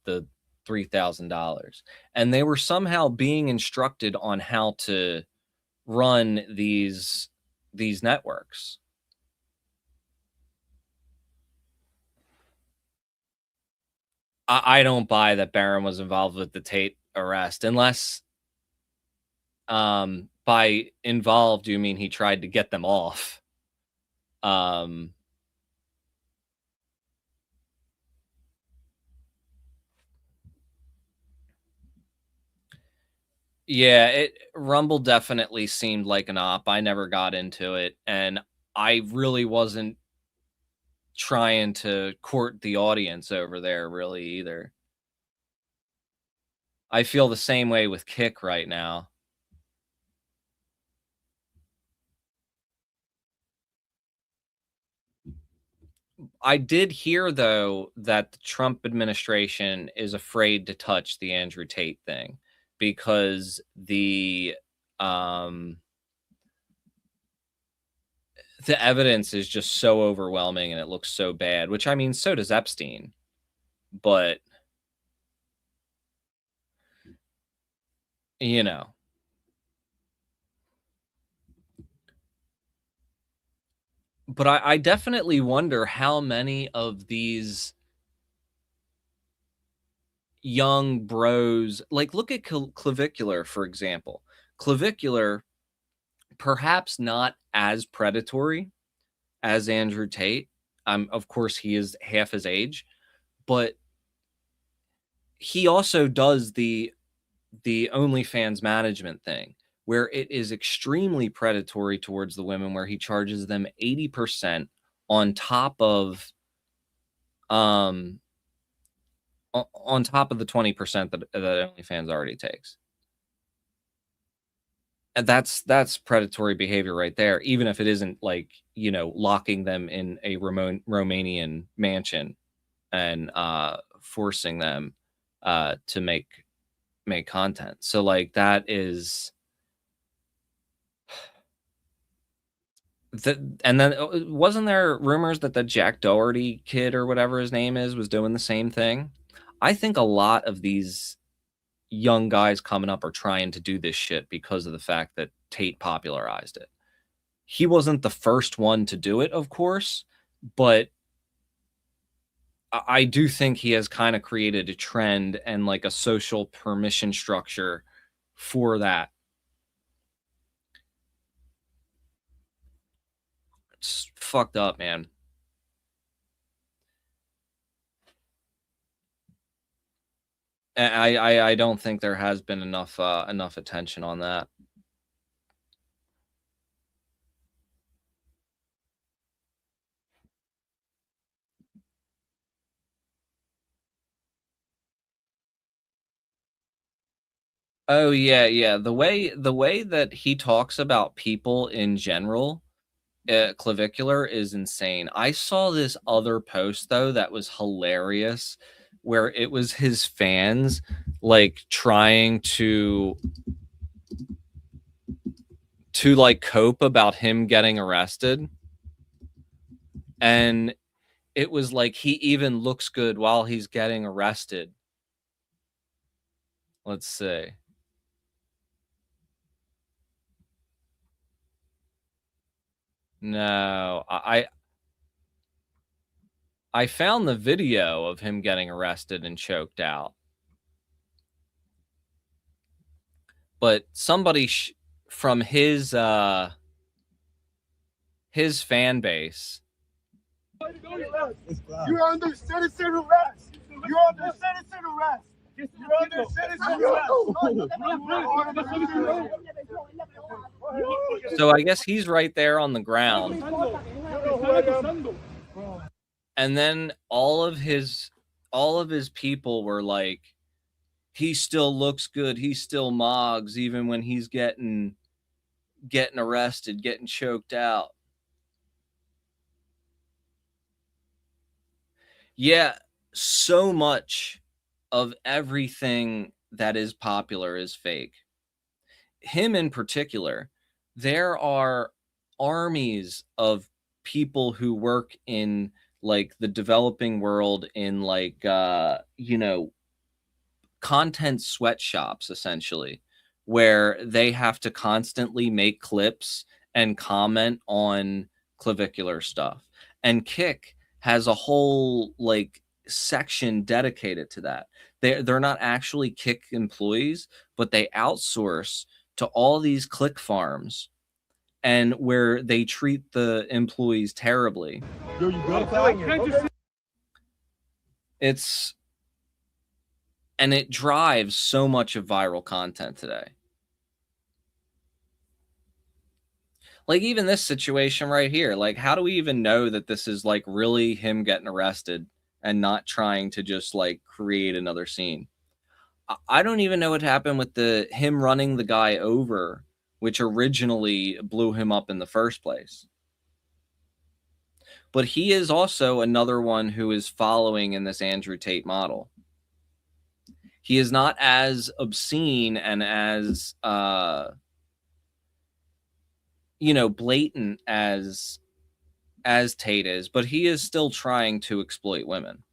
$3,000, and they were somehow being instructed on how to run these networks. I don't buy that Barron was involved with the Tate arrest, unless by involved you mean he tried to get them off. Yeah, Rumble definitely seemed like an op. I never got into it, and I really wasn't trying to court the audience over there really either. I feel the same way with Kick right now. I did hear, though, that the Trump administration is afraid to touch the Andrew Tate thing because the evidence is just so overwhelming and it looks so bad, which, I mean, so does Epstein. But, you know. But I definitely wonder how many of these young bros, like look at Clavicular, for example. Clavicular perhaps not as predatory as Andrew Tate. Of course, he is half his age, but he also does the OnlyFans management thing, where it is extremely predatory towards the women, where he charges them 80% on top of on top of the 20% that OnlyFans already takes. And that's predatory behavior right there, even if it isn't like, you know, locking them in a Romanian mansion and forcing them to make content. So like that is and then wasn't there rumors that the Jack Doherty kid or whatever his name is was doing the same thing? I think a lot of these young guys coming up are trying to do this shit because of the fact that Tate popularized it. He wasn't the first one to do it, of course, but I do think he has kind of created a trend and like a social permission structure for that. It's fucked up, man. I don't think there has been enough attention on that. Oh yeah. The way that he talks about people in general, clavicular, is insane. I saw this other post though that was hilarious, where it was his fans like trying to like cope about him getting arrested, and it was like he even looks good while he's getting arrested. Let's see. No, I found the video of him getting arrested and choked out. But somebody from his fan base. You're under citizen arrest. You're under citizen arrest. You're under citizen arrest. So I guess he's right there on the ground. And then all of his people were like, he still looks good. He still mogs even when he's getting arrested, getting choked out. Yeah, so much of everything that is popular is fake. Him in particular, there are armies of people who work in like the developing world in like you know, content sweatshops, essentially, where they have to constantly make clips and comment on clavicular stuff. And Kick has a whole like section dedicated to that. They're not actually Kick employees, but they outsource to all these click farms, and where they treat the employees terribly. And it drives so much of viral content today. Like even this situation right here, like how do we even know that this is like really him getting arrested and not trying to just like create another scene? I don't even know what happened with him running the guy over, which originally blew him up in the first place. But he is also another one who is following in this Andrew Tate model. He is not as obscene and as you know, blatant as Tate is, but he is still trying to exploit women.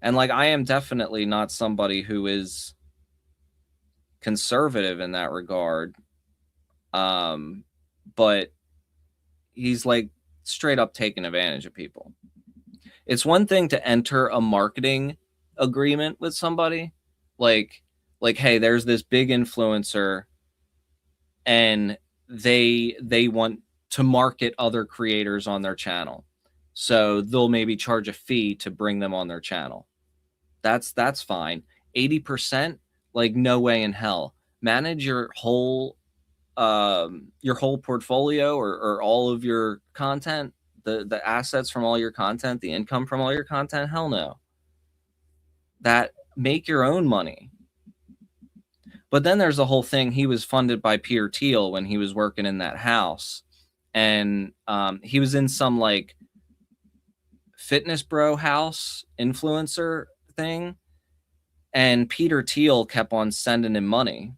And like, I am definitely not somebody who is conservative in that regard. But he's like straight up taking advantage of people. It's one thing to enter a marketing agreement with somebody, like Like, hey, there's this big influencer and they want to market other creators on their channel. So they'll maybe charge a fee to bring them on their channel. That's fine. 80%, like no way in hell. Manage your whole portfolio or all of your content, the assets from all your content, the income from all your content. Hell no. That make your own money. But then there's the whole thing. He was funded by Peter Thiel when he was working in that house. And he was in some like fitness bro house influencer thing. And Peter Thiel kept on sending him money.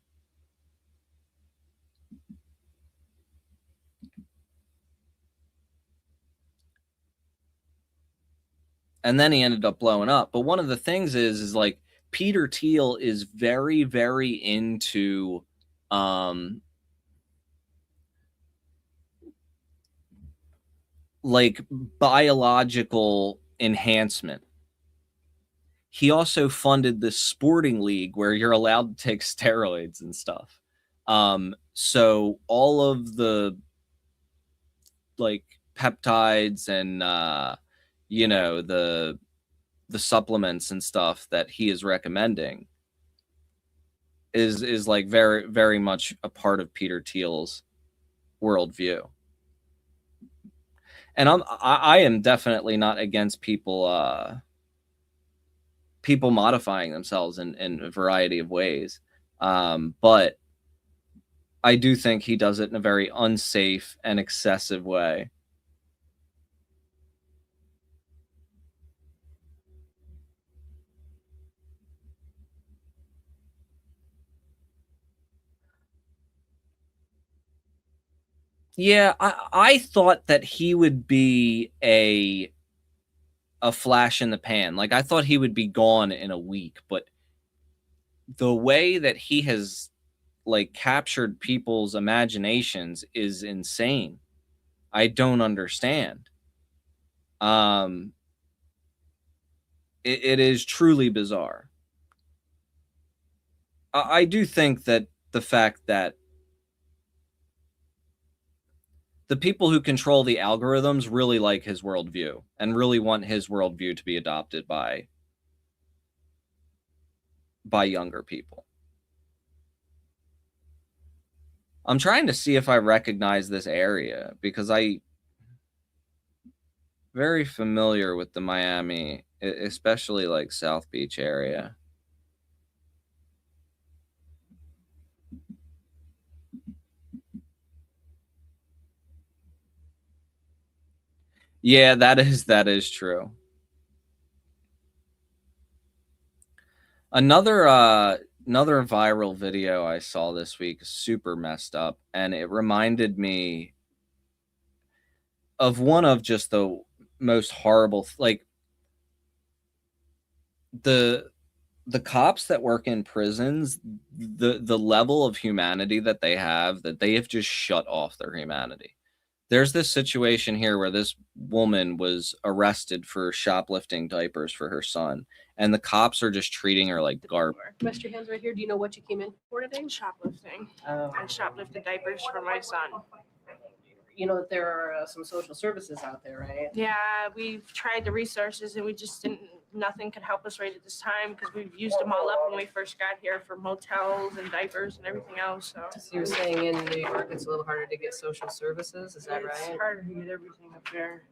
And then he ended up blowing up. But one of the things is like Peter Thiel is very, very into like biological enhancement. He also funded this sporting league where you're allowed to take steroids and stuff. So all of the like peptides and you know, the supplements and stuff that he is recommending is like very, very much a part of Peter Thiel's worldview. And I am definitely not against people people modifying themselves in a variety of ways. But I do think he does it in a very unsafe and excessive way. Yeah, I thought that he would be a flash in the pan. Like I thought he would be gone in a week, but the way that he has like captured people's imaginations is insane. I don't understand. It is truly bizarre. I do think that the fact that the people who control the algorithms really like his worldview and really want his worldview to be adopted by younger people. I'm trying to see if I recognize this area because I'm very familiar with the Miami, especially like South Beach area. Yeah, that is true. Another viral video I saw this week is super messed up, and it reminded me of one of just the most horrible, like the cops that work in prisons, the level of humanity that they have just shut off their humanity. There's this situation here where this woman was arrested for shoplifting diapers for her son, and the cops are just treating her like garbage. Rest your hands right here. Do you know what you came in for today? Shoplifting. I shoplifted diapers for my son. You know that there are some social services out there, right? Yeah, we've tried the resources and we just didn't, nothing could help us right at this time because we've used them all up when we first got here for motels and diapers and everything else. So you're saying in New York it's a little harder to get social services, is that right? It's harder to get everything up there.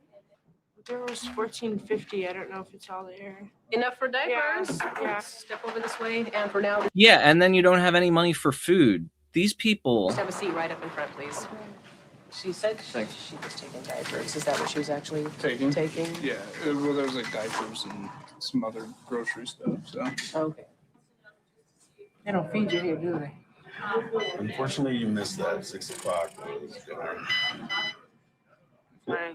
There was $14.50. I don't know if it's all there. Enough for diapers? Yeah. Step over this way, and for now, Yeah, and then you don't have any money for food. These people. just have a seat right up in front, please. She said she was taking diapers. Is that what she was actually taking? Yeah, well, there was like diapers and some other grocery stuff. So. Okay. They don't feed you here, do they? Unfortunately, you missed that 6 o'clock. I ain't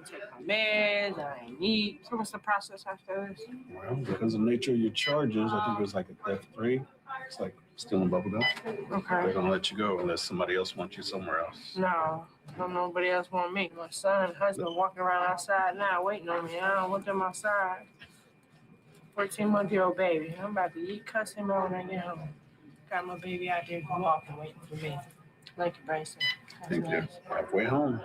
take my meds. I ain't eat. So what's the process after this? Well, because of the nature of your charges, I think it was like a theft 3. It's like stealing bubble gum. Okay. They're gonna let you go unless somebody else wants you somewhere else. No, don't nobody else want me. My son and husband walking around outside now waiting on me. I don't want them outside. 14-month-old baby. I'm about to eat, cuss him out when I get home. Got my baby out there walking, waiting for me. Like Bryson. Thank you. Halfway home.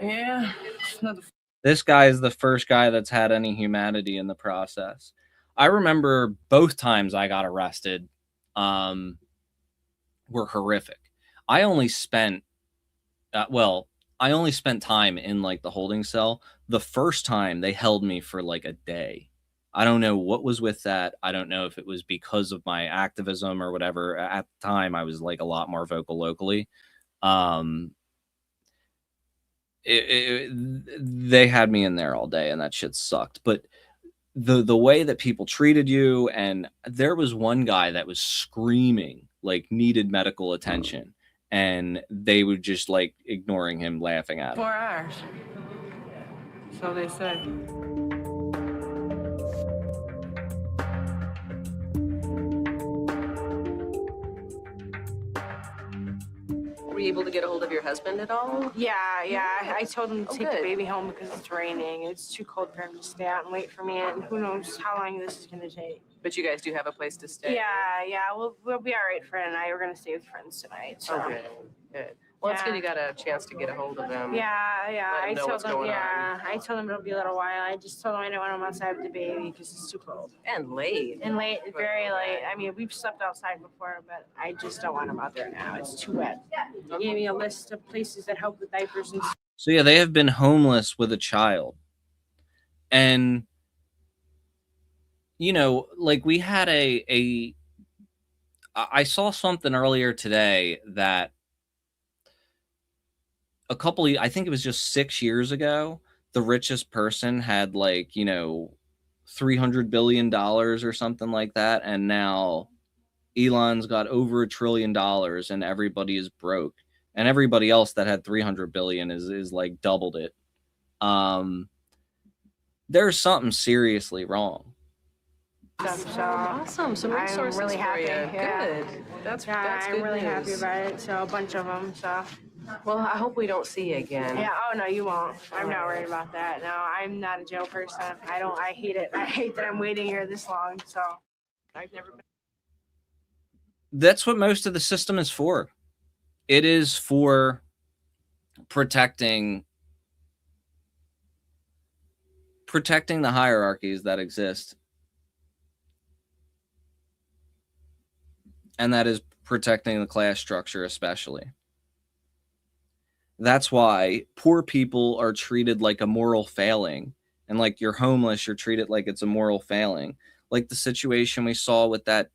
Yeah. It's another This guy is the first guy that's had any humanity in the process. I remember both times I got arrested were horrific. I only spent I only spent time in like the holding cell. The first time they held me for like a day. I don't know what was with that. I don't know if it was because of my activism or whatever. At the time, I was like a lot more vocal locally. They had me in there all day, and that shit sucked. But the way that people treated you, and there was one guy that was screaming, like needed medical attention, and they were just like ignoring him, laughing at him. 4 hours. So they say. Were you able to get a hold of your husband at all? Yeah. I told him to take the good. baby home because it's raining. It's too cold for him to stay out and wait for me, and who knows how long this is going to take. But you guys do have a place to stay. Yeah. We'll be all right. Fred and I are going to stay with friends tonight. So. Oh, good. Well, it's good you got a chance to get a hold of them. Yeah. Let him know what's going on. I told him it'll be a little while. I just told him I didn't want him outside with the baby because it's too cold. And late. Very late. I mean, we've slept outside before, but I just don't want him out there now. It's too wet. He gave me a list of places that help with diapers and. So yeah, they have been homeless with a child. And you know, like we had I saw something earlier today that I think it was just 6 years ago, the richest person had like, you know, $300 billion or something like that. And now Elon's got over $1 trillion and everybody is broke. And everybody else that had 300 billion is like doubled it. There's something seriously wrong. So awesome. Some resources I'm really happy. for you. Yeah. Good. That's I'm good really happy news. about it. So a bunch of them. So. Well, I hope we don't see you again. Yeah. Oh no, you won't. I'm not worried about that. No, I'm not a jail person. I hate it. I hate that I'm waiting here this long. So I've never been. That's what most of the system is for. It is for protecting the hierarchies that exist. And that is protecting the class structure especially. That's why poor people are treated like a moral failing. And like you're homeless, you're treated like it's a moral failing. Like the situation we saw with that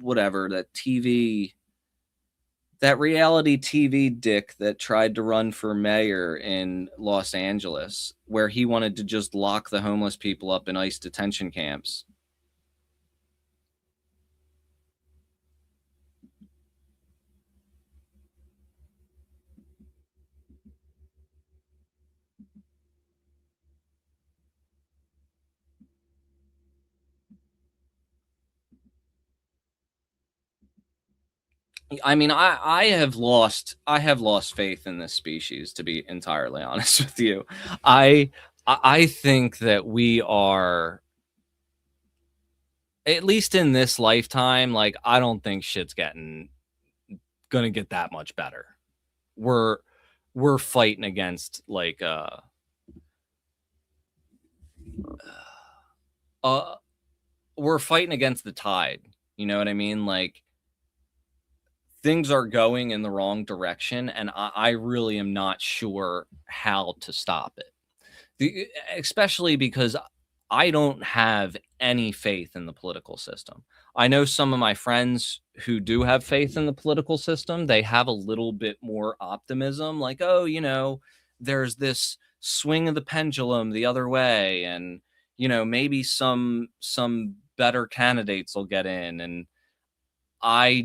reality TV dick that tried to run for mayor in Los Angeles, where he wanted to just lock the homeless people up in ICE detention camps. I mean, I have lost faith in this species, to be entirely honest with you. I think that we are, at least in this lifetime, like I don't think shit's gonna get that much better. We're fighting against like we're fighting against the tide. You know what I mean? Like things are going in the wrong direction, and I really am not sure how to stop it. Especially because I don't have any faith in the political system. I know some of my friends who do have faith in the political system, they have a little bit more optimism, like, oh, you know, there's this swing of the pendulum the other way, and, you know, maybe some better candidates will get in. And I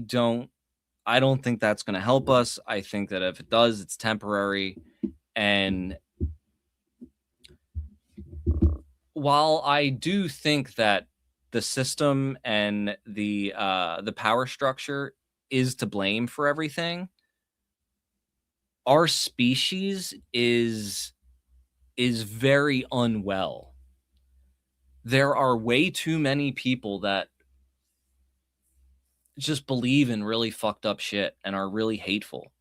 don't think that's going to help us. I think that if it does, it's temporary. And while I do think that the system and the power structure is to blame for everything, our species is very unwell. There are way too many people that just believe in really fucked up shit and are really hateful.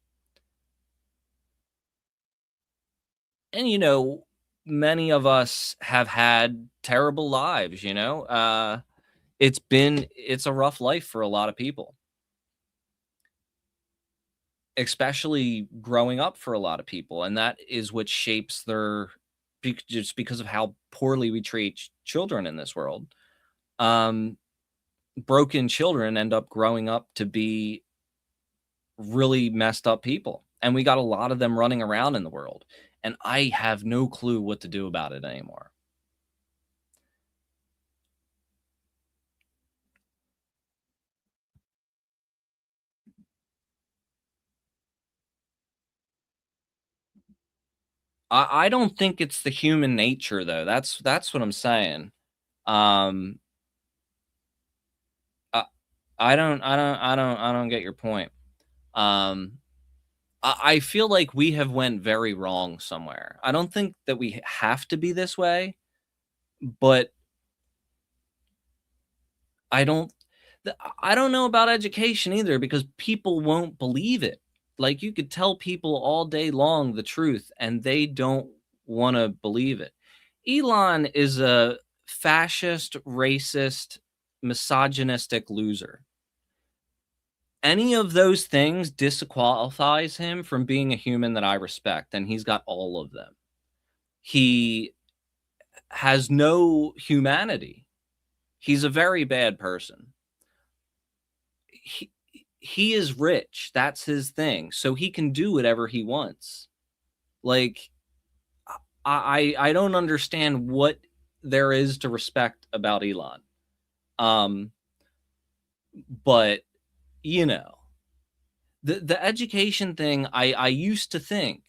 And, you know, many of us have had terrible lives, you know? It's a rough life for a lot of people. Especially growing up for a lot of people, and that is what shapes their just because of how poorly we treat children in this world. Broken children end up growing up to be really messed up people, and we got a lot of them running around in the world, and I have no clue what to do about it anymore. I don't think it's the human nature though. That's what I'm saying. Um, I don't get your point. I feel like we have went very wrong somewhere. I don't think that we have to be this way, but I don't know about education either because people won't believe it. Like you could tell people all day long the truth and they don't want to believe it. Elon is a fascist, racist, misogynistic loser. Any of those things disqualifies him from being a human that I respect, and he's got all of them. He has no humanity. He's a very bad person. He is rich. That's his thing. So he can do whatever he wants. Like, I don't understand what there is to respect about Elon. But, you know, the education thing, I used to think,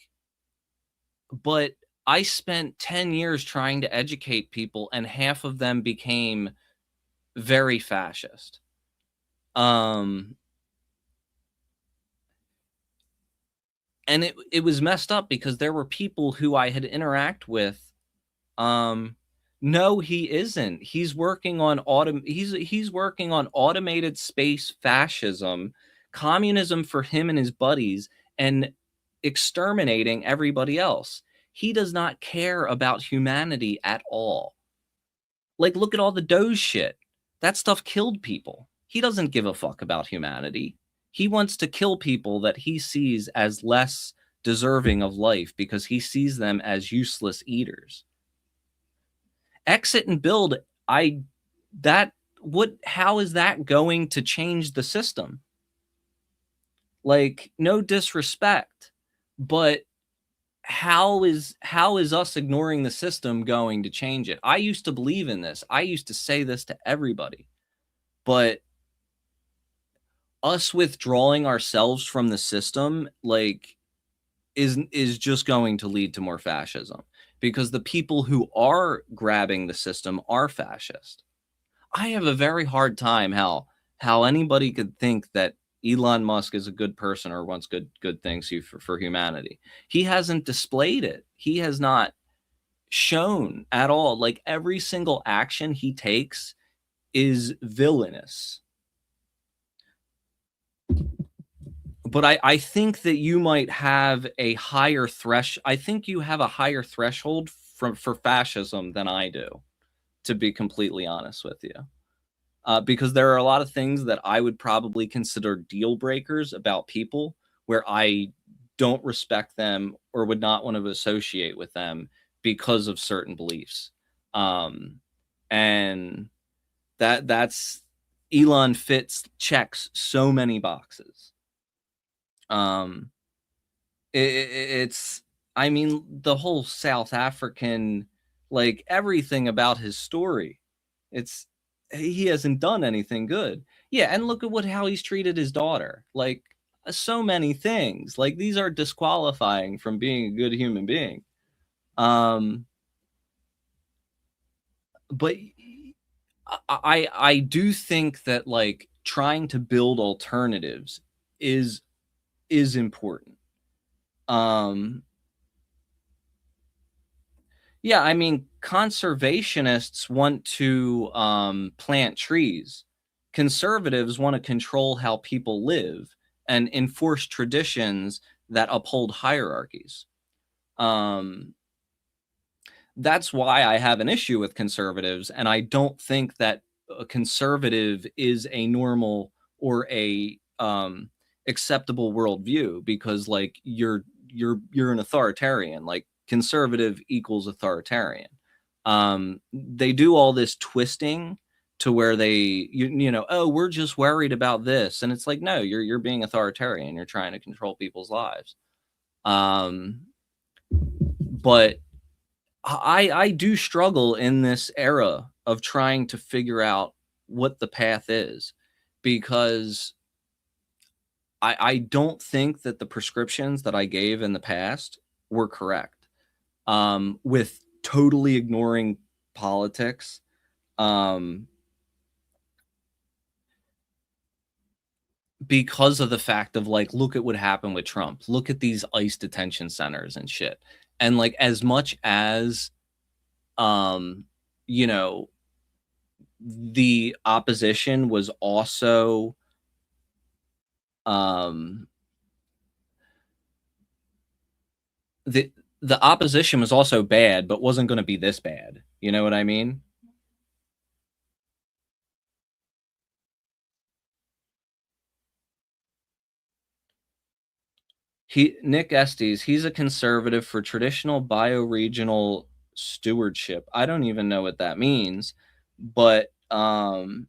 but I spent 10 years trying to educate people, and half of them became very fascist. And it was messed up because there were people who I had interact with. No, he isn't. He's working on he's working on automated space fascism, communism for him and his buddies, and exterminating everybody else. He does not care about humanity at all. Like, look at all the Doge shit. That stuff killed people. He doesn't give a fuck about humanity. He wants to kill people that he sees as less deserving of life because he sees them as useless eaters. Exit and build, how is that going to change the system? Like, no disrespect, but how is us ignoring the system going to change it? I used to believe in this. I used to say this to everybody, but us withdrawing ourselves from the system, like, is just going to lead to more fascism because the people who are grabbing the system are fascist. I have a very hard time how anybody could think that Elon Musk is a good person or wants good things for humanity. He hasn't displayed it. He has not shown at all. Like, every single action he takes is villainous. But I think that you might have a higher I think you have a higher threshold for fascism than I do, to be completely honest with you. Because there are a lot of things that I would probably consider deal breakers about people where I don't respect them or would not want to associate with them because of certain beliefs. And that's Elon checks so many boxes. It's, I mean, the whole South African, like, everything about his story, he hasn't done anything good. Yeah, and look at how he's treated his daughter. Like, so many things. Like, these are disqualifying from being a good human being. But I do think that, like, trying to build alternatives is important. Yeah, I mean, conservationists want to plant trees conservatives want to control how people live and enforce traditions that uphold hierarchies. That's why I have an issue with conservatives, and I don't think that a conservative is a normal or a acceptable worldview, because like you're an authoritarian. Like conservative equals authoritarian. They do all this twisting to where they you know, oh, we're just worried about this, and it's like, no, you're being authoritarian. You're trying to control people's lives. But I do struggle in this era of trying to figure out what the path is, because I don't think that the prescriptions that I gave in the past were correct, with totally ignoring politics. Because of the fact of like, look at what happened with Trump. Look at these ICE detention centers and shit. And like, as much as, you know, the opposition was also, the opposition was also bad, but wasn't going to be this bad. You know what I mean? Nick Estes, he's a conservative for traditional bioregional stewardship. I don't even know what that means, but I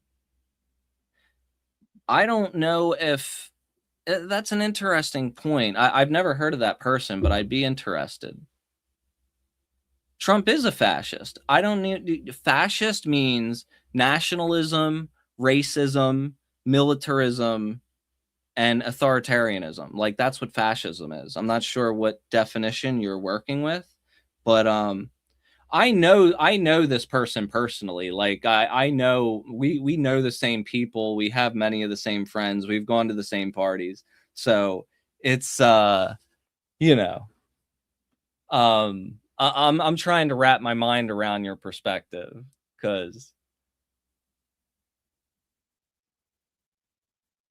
don't know if that's an interesting point. I've never heard of that person, but I'd be interested. Trump is a fascist. I don't need fascist means nationalism, racism, militarism, and authoritarianism. Like that's what fascism is. I'm not sure what definition you're working with, but I know this person personally. Like I know we know the same people. We have many of the same friends. We've gone to the same parties. So it's you know, I'm trying to wrap my mind around your perspective, because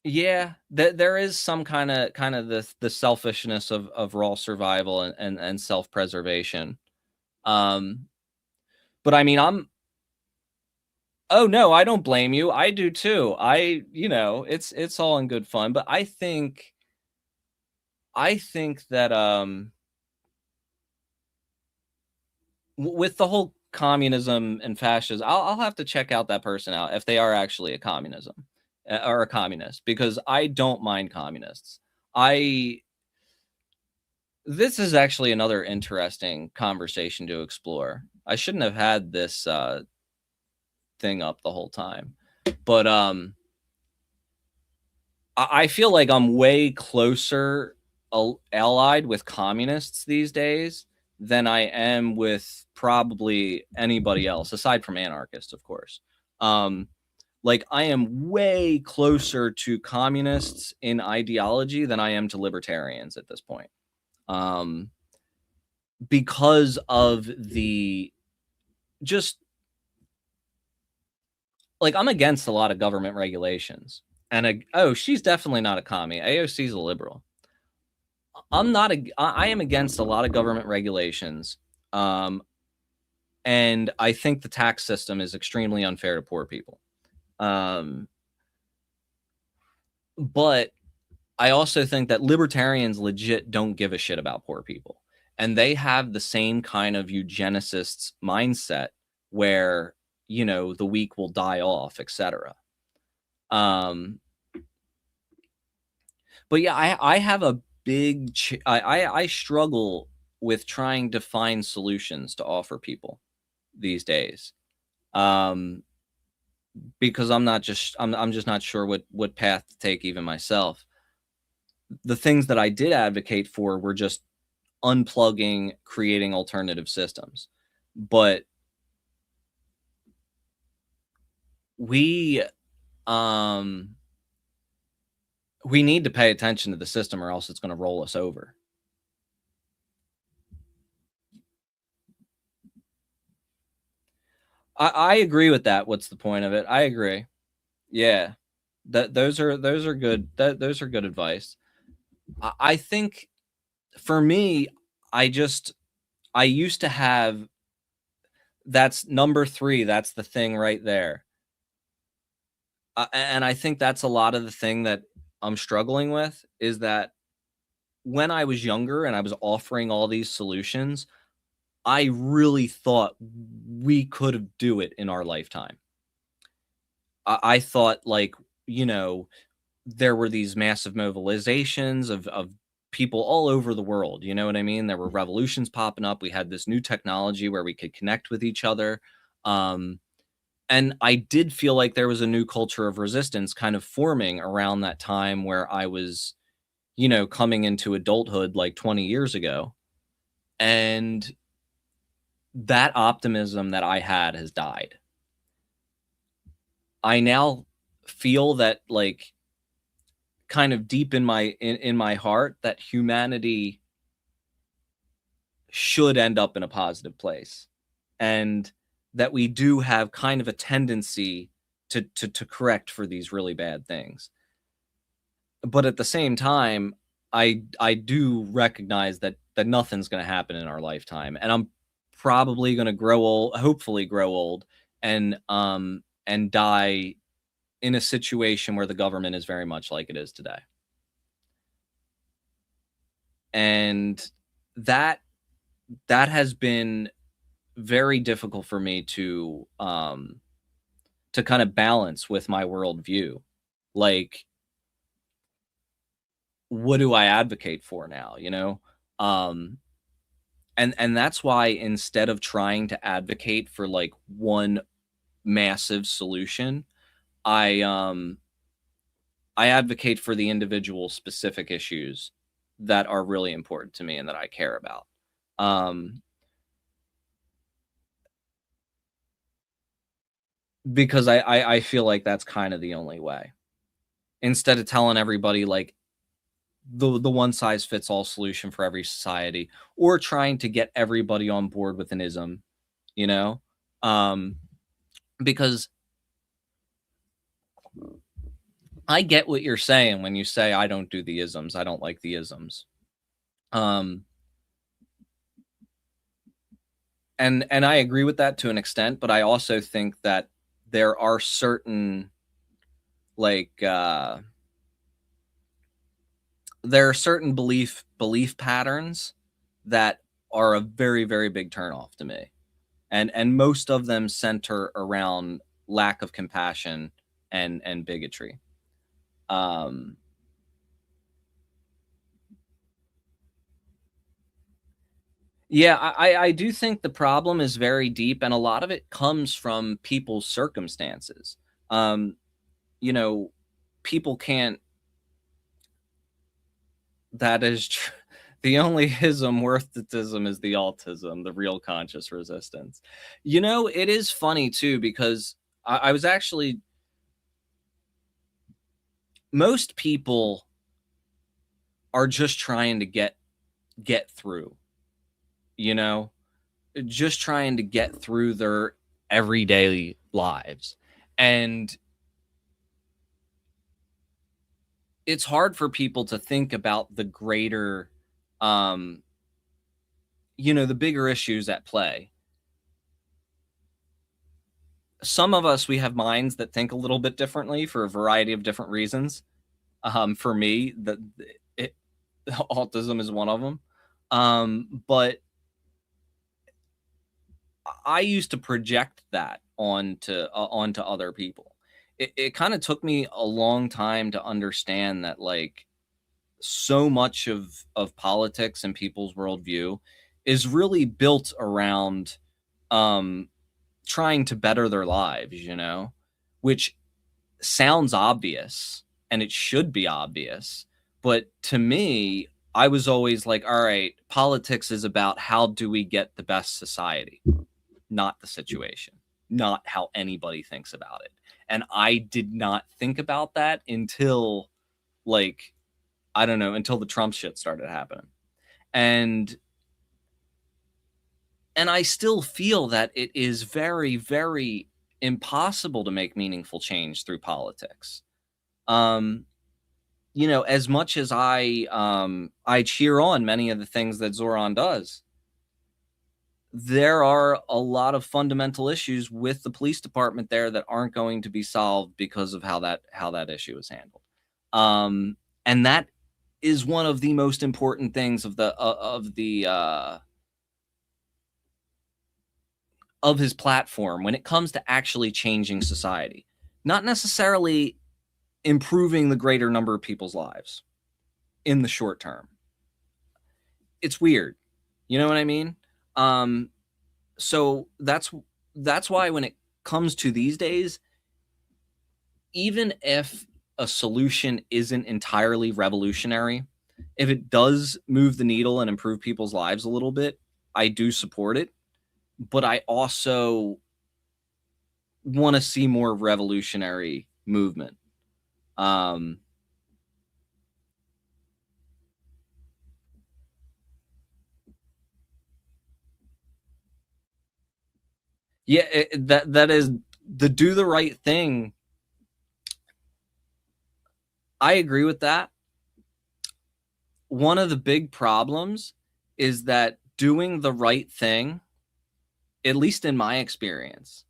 yeah, there is some kind of the selfishness of raw survival and self-preservation. But I mean, oh no, I don't blame you. I do too. You know, it's all in good fun, but I think that with the whole communism and fascism, I'll have to check out that person out if they are actually a communism or a communist, because I don't mind communists. This is actually another interesting conversation to explore. I shouldn't have had this thing up the whole time, but I feel like I'm way closer allied with communists these days than I am with probably anybody else, aside from anarchists, of course. Like I am way closer to communists in ideology than I am to libertarians at this point. Because of the just like, I'm against a lot of government regulations, and oh, she's definitely not a commie. AOC's a liberal. I am against a lot of government regulations. And I think the tax system is extremely unfair to poor people. But I also think that libertarians legit don't give a shit about poor people. And they have the same kind of eugenicists mindset where, you know, the weak will die off, etc. But yeah, I have a big, I struggle with trying to find solutions to offer people these days. Because I'm just not sure what path to take even myself. The things that I did advocate for were just unplugging, creating alternative systems. But we need to pay attention to the system, or else it's going to roll us over. I agree with that. What's the point of it? I agree. Yeah, those are good. Those are good advice. I think for me, I used to have that's number 3. That's the thing right there. And I think that's a lot of the thing that I'm struggling with is that when I was younger and I was offering all these solutions, I really thought we could do it in our lifetime. I thought like, you know, there were these massive mobilizations of people all over the world. You know what I mean? There were revolutions popping up. We had this new technology where we could connect with each other. Um, and I did feel like there was a new culture of resistance kind of forming around that time where I was, you know, coming into adulthood like 20 years ago. And that optimism that I had has died. I now feel that like kind of deep in my heart that humanity should end up in a positive place, and that we do have kind of a tendency to correct for these really bad things. But at the same time, I do recognize that nothing's going to happen in our lifetime, and I'm probably going to grow old, hopefully grow old, and die in a situation where the government is very much like it is today. And that has been very difficult for me to kind of balance with my worldview. Like, what do I advocate for now? You know, and that's why instead of trying to advocate for like one massive solution, I advocate for the individual specific issues that are really important to me and that I care about. Because I feel like that's kind of the only way. Instead of telling everybody like the one size fits all solution for every society, or trying to get everybody on board with an ism, you know? Because I get what you're saying when you say I don't do the isms. I don't like the isms. And I agree with that to an extent, but I also think that there are certain like there are certain belief patterns that are a very, very big turnoff to me. And most of them center around lack of compassion and bigotry. Yeah, I do think the problem is very deep, and a lot of it comes from people's circumstances. You know, people can't. That is true. The only ism worth it ism is the autism, the real conscious resistance. You know, it is funny too, because I was actually, most people are just trying to get through, you know, just trying to get through their everyday lives. And it's hard for people to think about the greater, you know, the bigger issues at play. Some of us, we have minds that think a little bit differently for a variety of different reasons. For me, autism is one of them. But I used to project that onto other people. It kind of took me a long time to understand that, like, so much of politics and people's worldview is really built around trying to better their lives, you know, which sounds obvious, and it should be obvious. But to me, I was always like, all right, politics is about how do we get the best society, not the situation, not how anybody thinks about it. And I did not think about that until, like, I don't know, until the Trump shit started happening. And I still feel that it is very, very impossible to make meaningful change through politics. You know, as much as I cheer on many of the things that Zoran does, there are a lot of fundamental issues with the police department there that aren't going to be solved because of how that issue is handled. And that is one of the most important things of his platform when it comes to actually changing society, not necessarily improving the greater number of people's lives in the short term. It's weird. You know what I mean? So that's why when it comes to these days, even if a solution isn't entirely revolutionary, if it does move the needle and improve people's lives a little bit, I do support it. But I also want to see more revolutionary movement. Yeah, that is the do the right thing. I agree with that. One of the big problems is that doing the right thing, at least in my experience,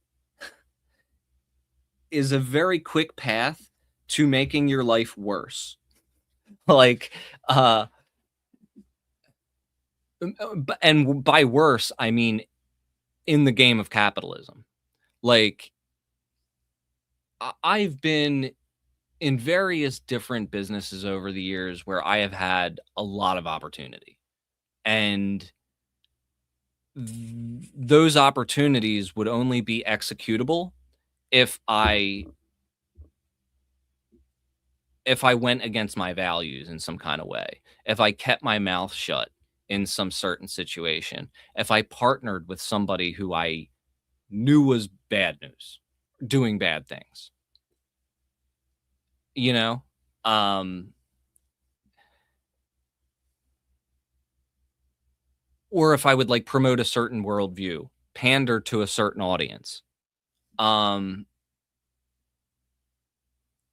is a very quick path to making your life worse. Like, and by worse, I mean in the game of capitalism. Like, I've been in various different businesses over the years where I have had a lot of opportunity. And those opportunities would only be executable if I went against my values in some kind of way, if I kept my mouth shut in some certain situation, if I partnered with somebody who I knew was bad news, doing bad things, you know, or if I would like promote a certain worldview, pander to a certain audience.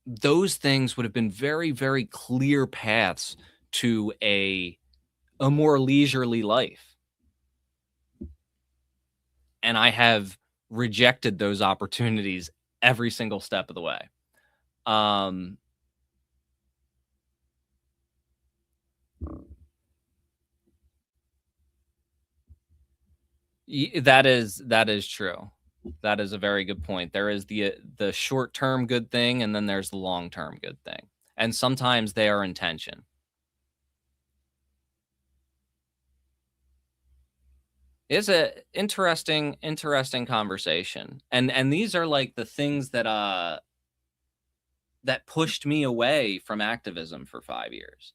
Those things would have been very, very clear paths to a more leisurely life. And I have rejected those opportunities every single step of the way. That is true. That is a very good point. There is the short-term good thing, and then there's the long-term good thing. And sometimes they are in tension. It's a interesting conversation. And these are like the things that that pushed me away from activism for 5 years.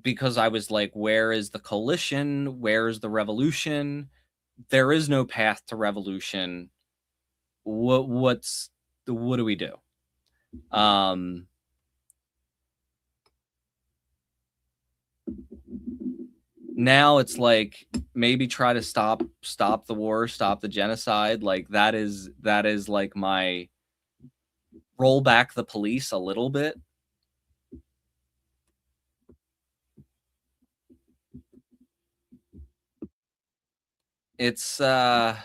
Because I was like, where is the coalition? Where is the revolution? There is no path to revolution. What do we do? Now it's like, maybe try to stop the war, stop the genocide. Like that is like my roll back the police a little bit. It's yeah,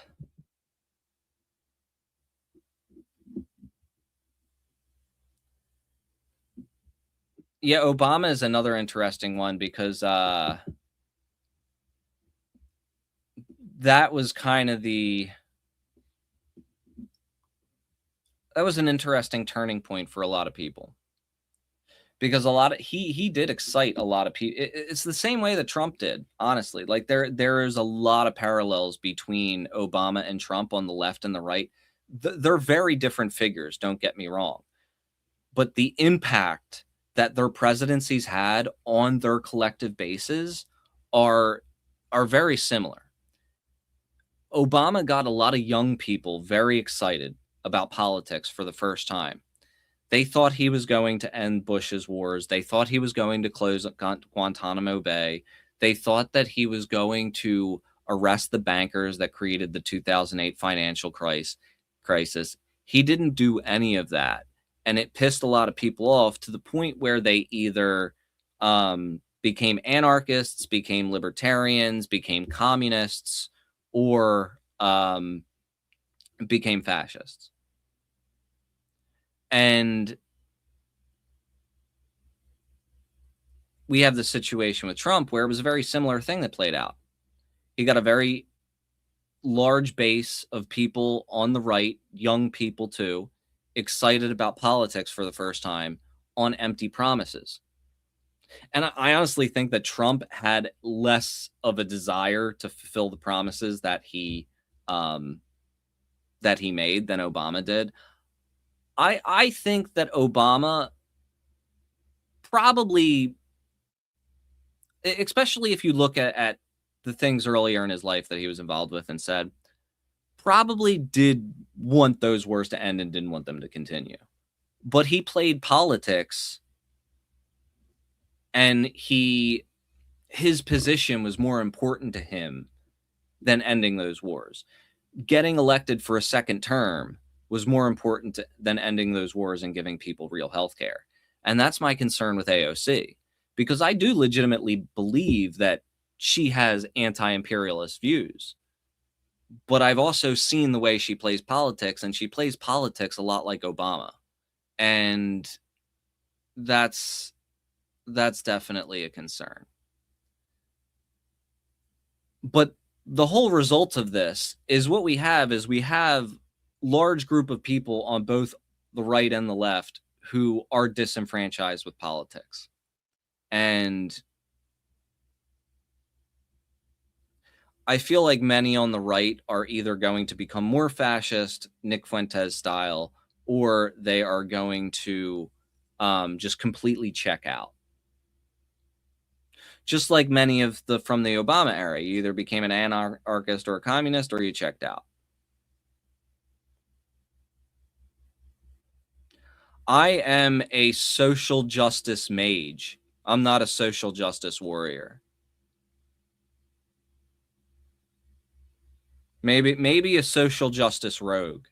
Obama is another interesting one because that was kind of that was an interesting turning point for a lot of people, because he did excite a lot of people. It's the same way that Trump did, honestly. Like there is a lot of parallels between Obama and Trump on the left and the right. They're very different figures, don't get me wrong, but the impact that their presidencies had on their collective bases are very similar. Obama got a lot of young people very excited about politics for the first time. They thought he was going to end Bush's wars. They thought he was going to close Guantanamo Bay. They thought that he was going to arrest the bankers that created the 2008 financial crisis. He didn't do any of that. And it pissed a lot of people off to the point where they either became anarchists, became libertarians, became communists, or became fascists. And we have the situation with Trump where it was a very similar thing that played out. He got a very large base of people on the right, young people too, excited about politics for the first time on empty promises. And I honestly think that Trump had less of a desire to fulfill the promises that he made than Obama did. I think that Obama probably, especially if you look at the things earlier in his life that he was involved with and said, probably did want those wars to end and didn't want them to continue. But he played politics, and his position was more important to him than ending those wars. Getting elected for a second term was more important than ending those wars and giving people real health care. And that's my concern with AOC, because I do legitimately believe that she has anti-imperialist views. But I've also seen the way she plays politics, and she plays politics a lot like Obama. And that's definitely a concern. But the whole result of this is what we have large group of people on both the right and the left who are disenfranchised with politics. And I feel like many on the right are either going to become more fascist, Nick Fuentes style, or they are going to just completely check out. Just like many of from the Obama era, you either became an anarchist or a communist, or you checked out. I am a social justice mage. I'm not a social justice warrior. Maybe a social justice rogue.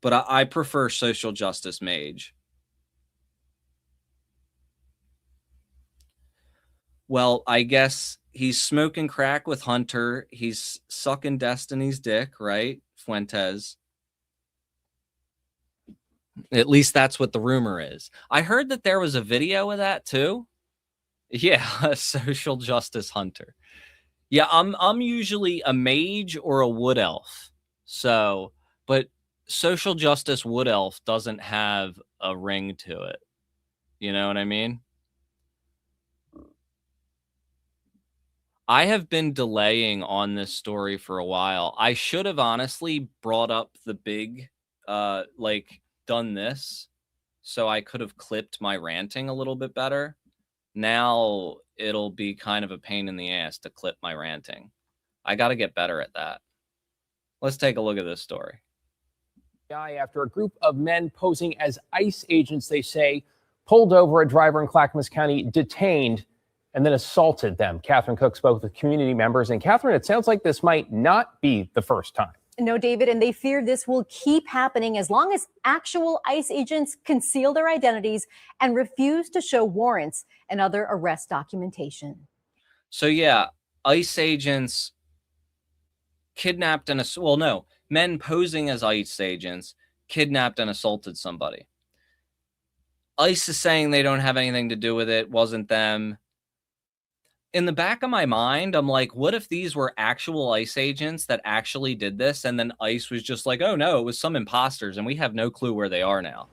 But I prefer social justice mage. Well, I guess he's smoking crack with Hunter. He's sucking Destiny's dick, right? Fuentes. At least that's what the rumor is. I heard that there was a video of that too. Yeah, a social justice hunter. Yeah, I'm usually a mage or a wood elf. So, but social justice wood elf doesn't have a ring to it. You know what I mean? I have been delaying on this story for a while. I should have honestly brought up the big, done this so I could have clipped my ranting a little bit better. Now it'll be kind of a pain in the ass to clip my ranting. I got to get better at that. Let's take a look at this story. After a group of men posing as ICE agents, they say, pulled over a driver in Clackamas County, detained, and then assaulted them. Catherine Cook spoke with community members. And Catherine, it sounds like this might not be the first time. No, David, and they fear this will keep happening as long as actual ICE agents conceal their identities and refuse to show warrants and other arrest documentation. So yeah, ICE agents kidnapped and men posing as ICE agents kidnapped and assaulted somebody. ICE is saying they don't have anything to do with it, wasn't them. In the back of my mind, I'm like, what if these were actual ICE agents that actually did this, and then ICE was just like, oh no, it was some imposters, and we have no clue where they are now.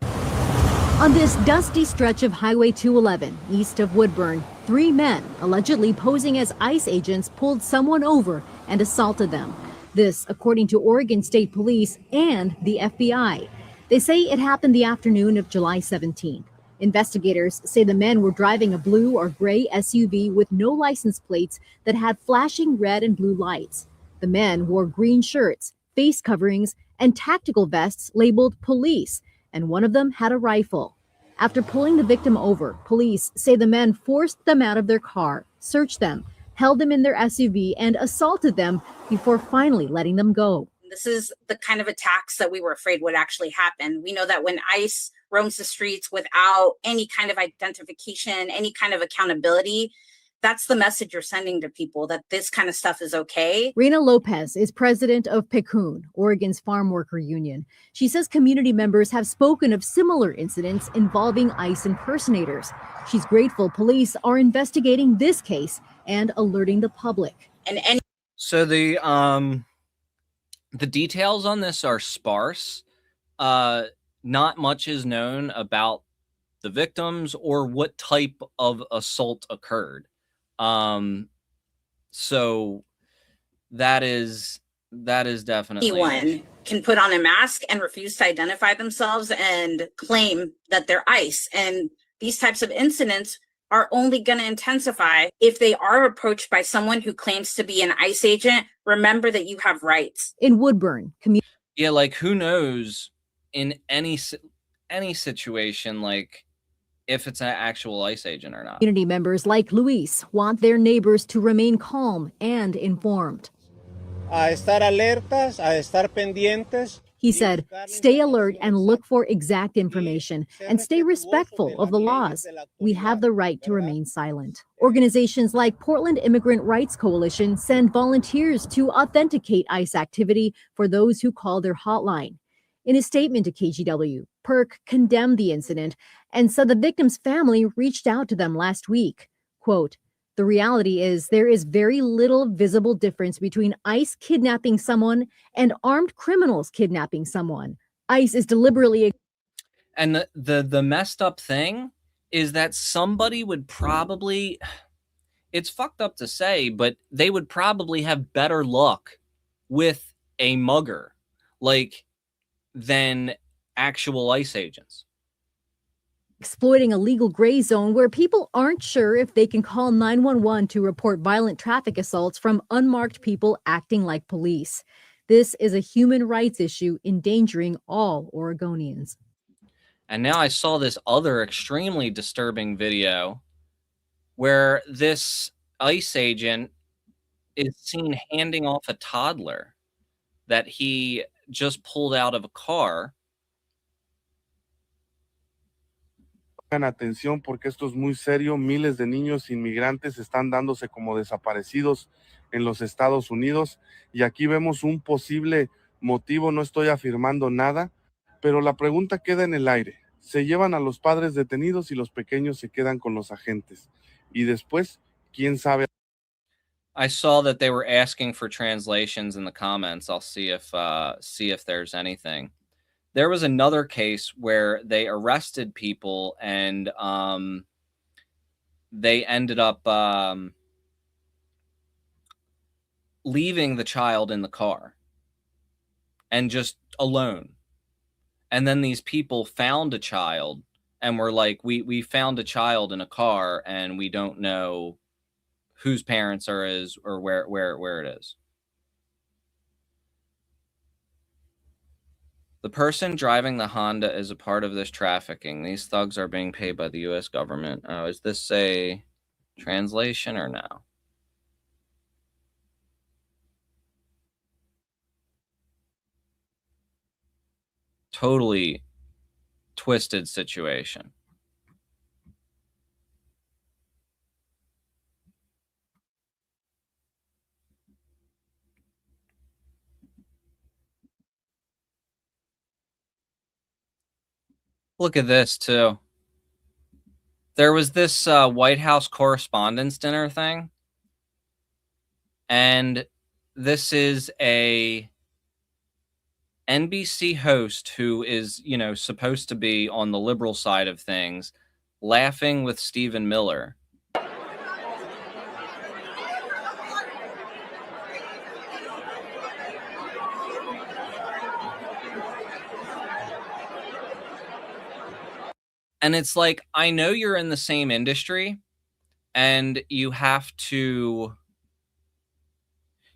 On this dusty stretch of Highway 211, east of Woodburn, 3 men, allegedly posing as ICE agents, pulled someone over and assaulted them. This, according to Oregon State Police and the FBI. They say it happened the afternoon of July 17th. Investigators say the men were driving a blue or gray SUV with no license plates that had flashing red and blue lights. The men wore green shirts, face coverings, and tactical vests labeled police, and one of them had a rifle. After pulling the victim over, police say the men forced them out of their car, searched them, held them in their SUV, and assaulted them before finally letting them go. This is the kind of attacks that we were afraid would actually happen. We know that when ICE roams the streets without any kind of identification, any kind of accountability, that's the message you're sending to people, that this kind of stuff is okay. Reina Lopez is president of PECUN, Oregon's farm worker union. She says community members have spoken of similar incidents involving ICE impersonators. She's grateful police are investigating this case and alerting the public. So the details on this are sparse. Not much is known about the victims or what type of assault occurred. So that is definitely anyone can put on a mask and refuse to identify themselves and claim that they're ICE. And these types of incidents are only going to intensify if they are approached by someone who claims to be an ICE agent. Remember that you have rights. In Woodburn, yeah, like who knows in any situation, like if it's an actual ICE agent or not. Community members like Luis want their neighbors to remain calm and informed. A estar alertas, a estar pendientes. He said, stay alert and look for exact information and stay respectful of the laws. We have the right to remain silent. Organizations like Portland Immigrant Rights Coalition send volunteers to authenticate ICE activity for those who call their hotline. In a statement to KGW, PERC condemned the incident and said the victim's family reached out to them last week. Quote, the reality is there is very little visible difference between ICE kidnapping someone and armed criminals kidnapping someone. ICE is deliberately... And the messed up thing is that somebody would probably... It's fucked up to say, but they would probably have better luck with a mugger, like, than actual ICE agents. Exploiting a legal gray zone where people aren't sure if they can call 911 to report violent traffic assaults from unmarked people acting like police. This is a human rights issue endangering all Oregonians. And now I saw this other extremely disturbing video where this ICE agent is seen handing off a toddler that he just pulled out of a car. Atención porque esto es muy serio. Miles de niños inmigrantes están dándose como desaparecidos en los Estados Unidos y aquí vemos un posible motivo. No estoy afirmando nada, pero la pregunta queda en el aire. Se llevan a los padres detenidos y los pequeños se quedan con los agentes. Y después, ¿quién sabe? I saw that they were asking for translations in the comments. I'll see if there's anything. There was another case where they arrested people and they ended up leaving the child in the car and just alone. And then these people found a child and were like, we found a child in a car and we don't know whose parents is or where it is. The person driving the Honda is a part of this trafficking. These thugs are being paid by the U.S. government. Oh, is this a translation or no? Totally twisted situation. Look at this, too. There was this White House Correspondents' Dinner thing. And this is a NBC host who is, you know, supposed to be on the liberal side of things, laughing with Stephen Miller. And it's like, I know you're in the same industry and you have to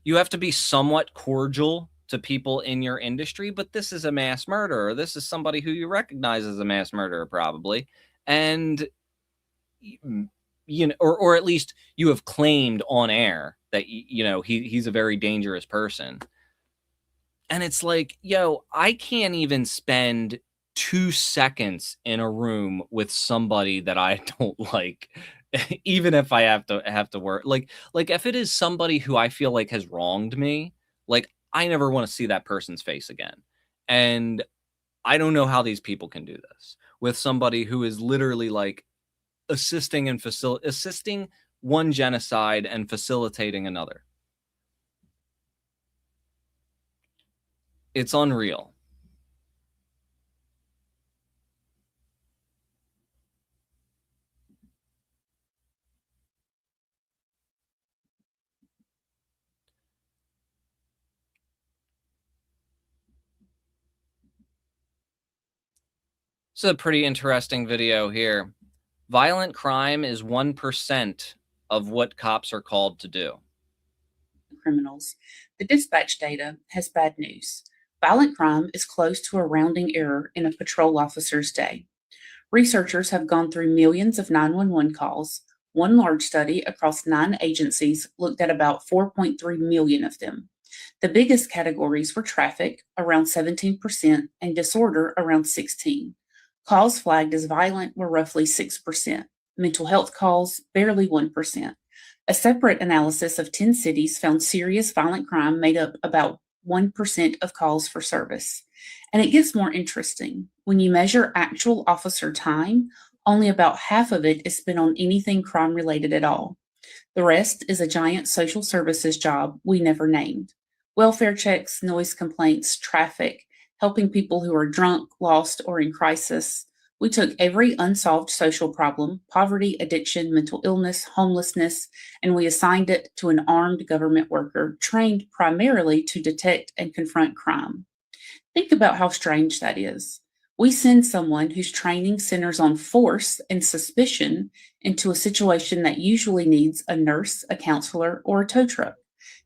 be somewhat cordial to people in your industry, but this is a mass murderer. This is somebody who you recognize as a mass murderer, probably. And you know, or at least you have claimed on air that, you know, he's a very dangerous person. And it's like, yo, I can't even spend 2 seconds in a room with somebody that I don't like, even if I have to work. Like if it is somebody who I feel like has wronged me, like I never want to see that person's face again. And I don't know how these people can do this with somebody who is literally like assisting one genocide and facilitating another. It's unreal. It's a pretty interesting video here. Violent crime is 1% of what cops are called to do. Criminals. The dispatch data has bad news. Violent crime is close to a rounding error in a patrol officer's day. Researchers have gone through millions of 911 calls. One large study across 9 agencies looked at about 4.3 million of them. The biggest categories were traffic, around 17%, and disorder, around 16%. Calls flagged as violent were roughly 6%. Mental health calls, barely 1%. A separate analysis of 10 cities found serious violent crime made up about 1% of calls for service. And it gets more interesting. When you measure actual officer time, only about half of it is spent on anything crime related at all. The rest is a giant social services job we never named. Welfare checks, noise complaints, traffic, helping people who are drunk, lost, or in crisis. We took every unsolved social problem, poverty, addiction, mental illness, homelessness, and we assigned it to an armed government worker trained primarily to detect and confront crime. Think about how strange that is. We send someone whose training centers on force and suspicion into a situation that usually needs a nurse, a counselor, or a tow truck.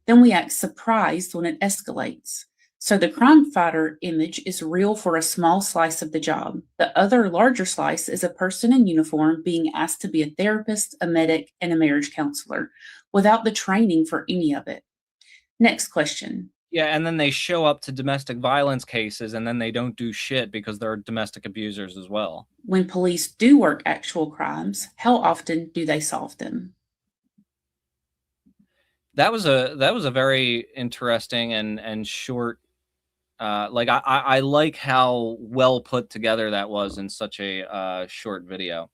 Then we act surprised when it escalates. So the crime fighter image is real for a small slice of the job. The other larger slice is a person in uniform being asked to be a therapist, a medic, and a marriage counselor without the training for any of it. Next question. Yeah, and then they show up to domestic violence cases and then they don't do shit because they're domestic abusers as well. When police do work actual crimes, how often do they solve them? That was a very interesting and short. Like I like how well put together that was in such a short video.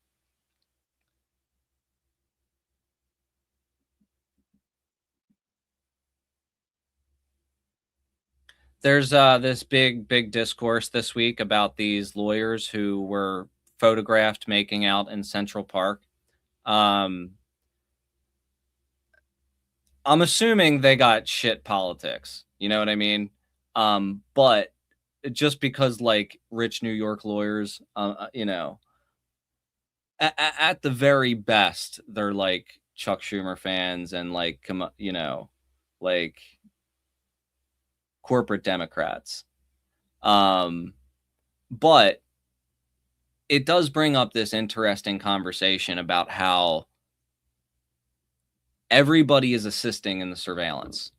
There's this big discourse this week about these lawyers who were photographed making out in Central Park. I'm assuming they got shit politics. You know what I mean? But just because like rich New York lawyers, you know, at the very best, they're like Chuck Schumer fans and like, you know, like corporate Democrats. But it does bring up this interesting conversation about how everybody is assisting in the surveillance.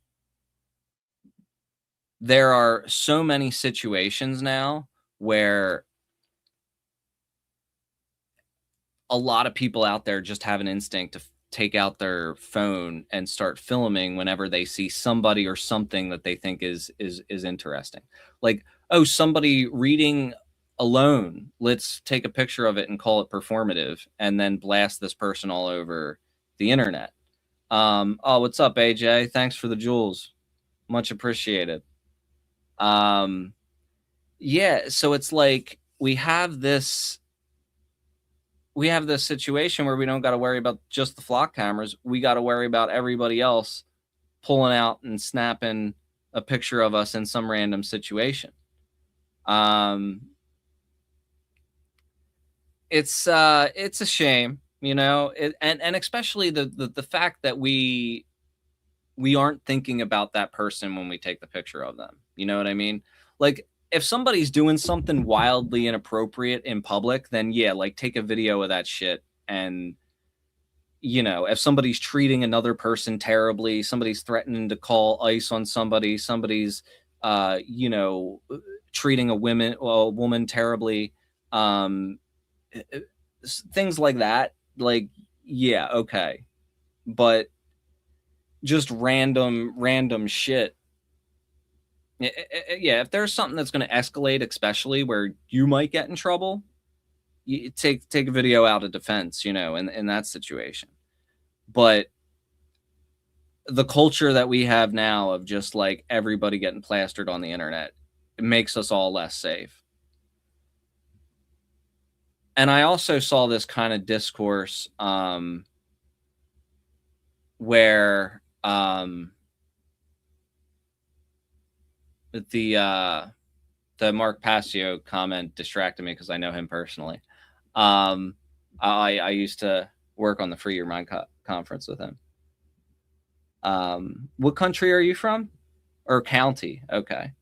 There are so many situations now where a lot of people out there just have an instinct to take out their phone and start filming whenever they see somebody or something that they think is interesting. Like, oh, somebody reading alone, let's take a picture of it and call it performative and then blast this person all over the internet. Oh, what's up, AJ? Thanks for the jewels. Much appreciated. Yeah, so it's like we have this situation where we don't got to worry about just the flock cameras. We got to worry about everybody else pulling out and snapping a picture of us in some random situation. It's a shame, you know, and especially the fact that we aren't thinking about that person when we take the picture of them. You know what I mean? Like, if somebody's doing something wildly inappropriate in public, then yeah, like take a video of that shit and you know, if somebody's treating another person terribly, somebody's threatening to call ICE on somebody, somebody's, you know, treating a woman terribly, things like that. Like, yeah, okay, but just random shit. Yeah, if there's something that's going to escalate, especially where you might get in trouble, you take a video out of defense, you know, in that situation. But the culture that we have now of just like everybody getting plastered on the internet, it makes us all less safe. And I also saw this kind of discourse where the Mark Passio comment distracted me because I know him personally. I used to work on the Free Your Mind conference with him. What country are you from? Or county? Okay.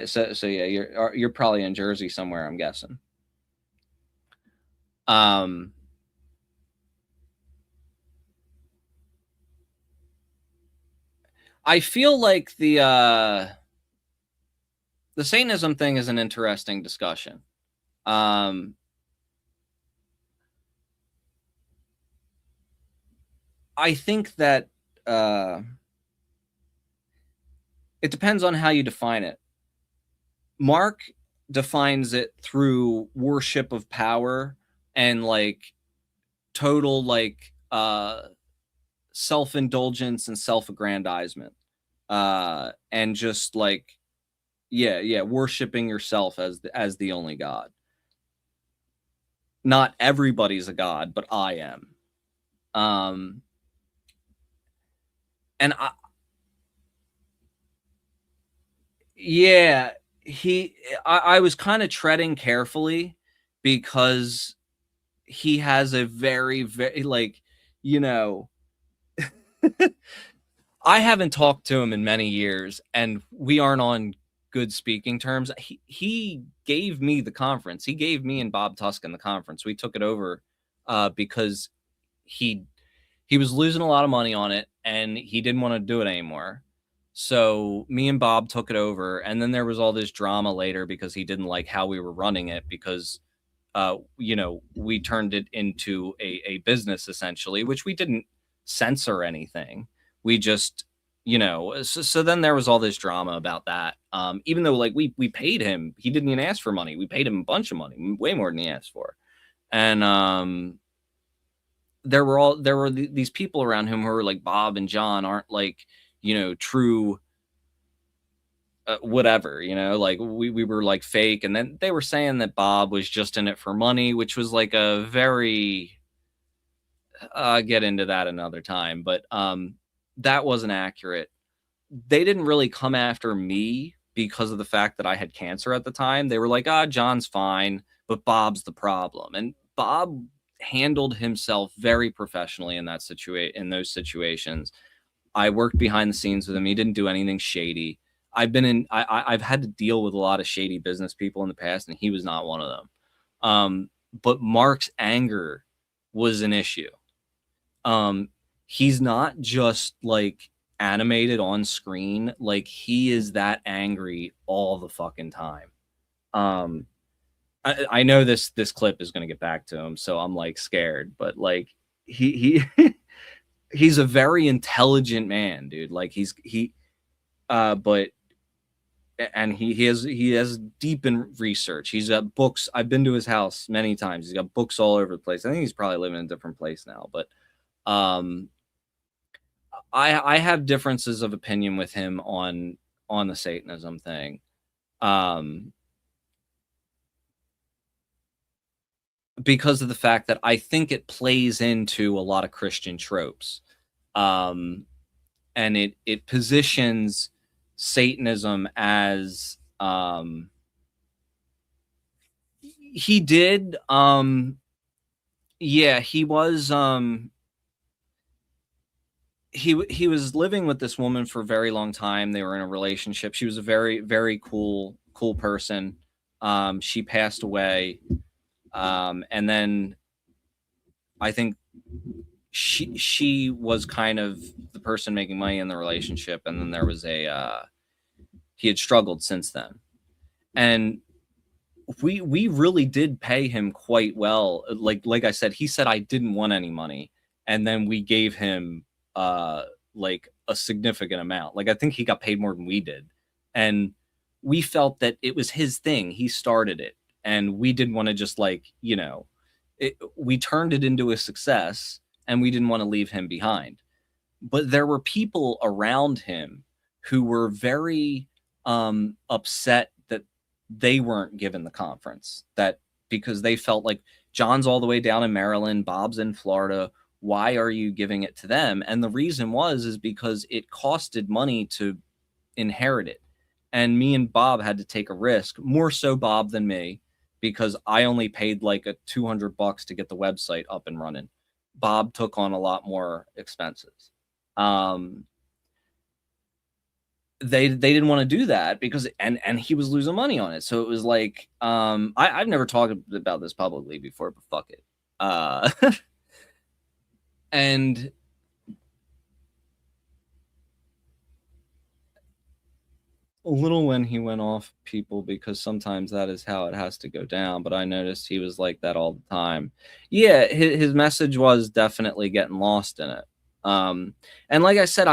So yeah, you're probably in Jersey somewhere, I'm guessing. I feel like the Satanism thing is an interesting discussion. I think that it depends on how you define it. Mark defines it through worship of power and like total like self-indulgence and self-aggrandizement, and just like worshiping yourself as the only god. Not everybody's a god, but I am. And I was kind of treading carefully because he has a very, very, like, you know, I haven't talked to him in many years and we aren't on good speaking terms. He gave me the conference. He gave me and Bob Tuscan the conference. We took it over because he was losing a lot of money on it and he didn't want to do it anymore. So me and Bob took it over, and then there was all this drama later because he didn't like how we were running it because, you know, we turned it into a business essentially, which we didn't censor anything. We just, you know, so then there was all this drama about that. Even though like we paid him, he didn't even ask for money. We paid him a bunch of money, way more than he asked for. And there were these people around him who were like, Bob and John aren't like, you know, true whatever, you know, like we were like fake. And then they were saying that Bob was just in it for money, which was like a very, get into that another time, but that wasn't accurate. They didn't really come after me because of the fact that I had cancer at the time. They were like, John's fine, but Bob's the problem. And Bob handled himself very professionally in those situations. I worked behind the scenes with him. He didn't do anything shady. I've had to deal with a lot of shady business people in the past, and he was not one of them. But Mark's anger was an issue. He's not just like animated on screen. Like he is that angry all the fucking time. I know this clip is going to get back to him, so I'm like scared, but like he he's a very intelligent man, dude. Like he has deep in research. He's got books. I've been to his house many times. He's got books all over the place. I think he's probably living in a different place now, but I have differences of opinion with him on the Satanism thing. Because of the fact that I think it plays into a lot of Christian tropes. And it positions Satanism as he did he was he was living with this woman for a very long time. They were in a relationship. She was a very, very cool person. She passed away. And then I think she was kind of the person making money in the relationship, and then there was he had struggled since then, and we really did pay him quite well. Like I said, he said I didn't want any money, and then we gave him like a significant amount. Like I think he got paid more than we did, and we felt that it was his thing. He started it, and we didn't want to just we turned it into a success, and we didn't want to leave him behind. But there were people around him who were very upset that they weren't given the conference, that because they felt like John's all the way down in Maryland, Bob's in Florida. Why are you giving it to them? And the reason is because it costed money to inherit it. And me and Bob had to take a risk, more so Bob than me, because I only paid like a $200 to get the website up and running. Bob took on a lot more expenses. They didn't want to do that because and he was losing money on it. So it was like I've never talked about this publicly before, but fuck it. And a little when he went off people, because sometimes that is how it has to go down, but I noticed he was like that all the time. Yeah, his message was definitely getting lost in it. And like I said,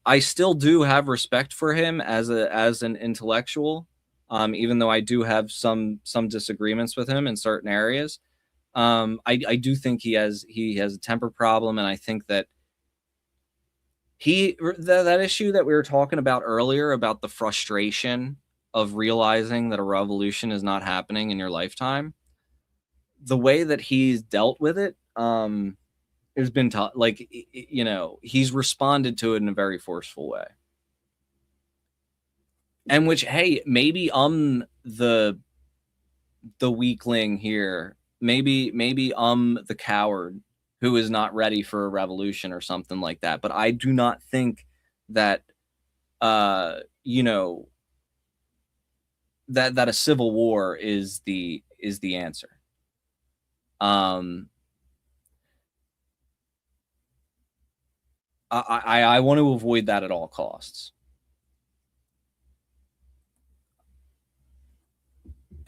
I still do have respect for him as an intellectual, even though I do have some disagreements with him in certain areas. I do think he has a temper problem, and I think that that issue that we were talking about earlier about the frustration of realizing that a revolution is not happening in your lifetime, the way that he's dealt with it has been tough. Like, he's responded to it in a very forceful way. And which, hey, maybe I'm the weakling here. Maybe I'm the coward who is not ready for a revolution or something like that. But I do not think that, that a civil war is the answer. I want to avoid that at all costs.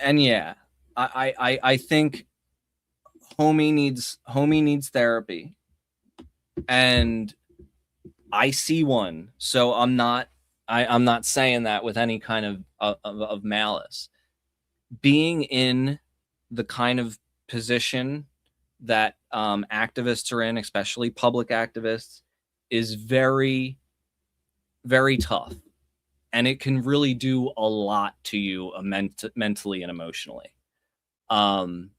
And yeah, I think homie needs therapy, and I see one. So I'm not saying that with any kind of malice. Being in the kind of position that activists are in, especially public activists, is very, very tough. And it can really do a lot to you mentally and emotionally. And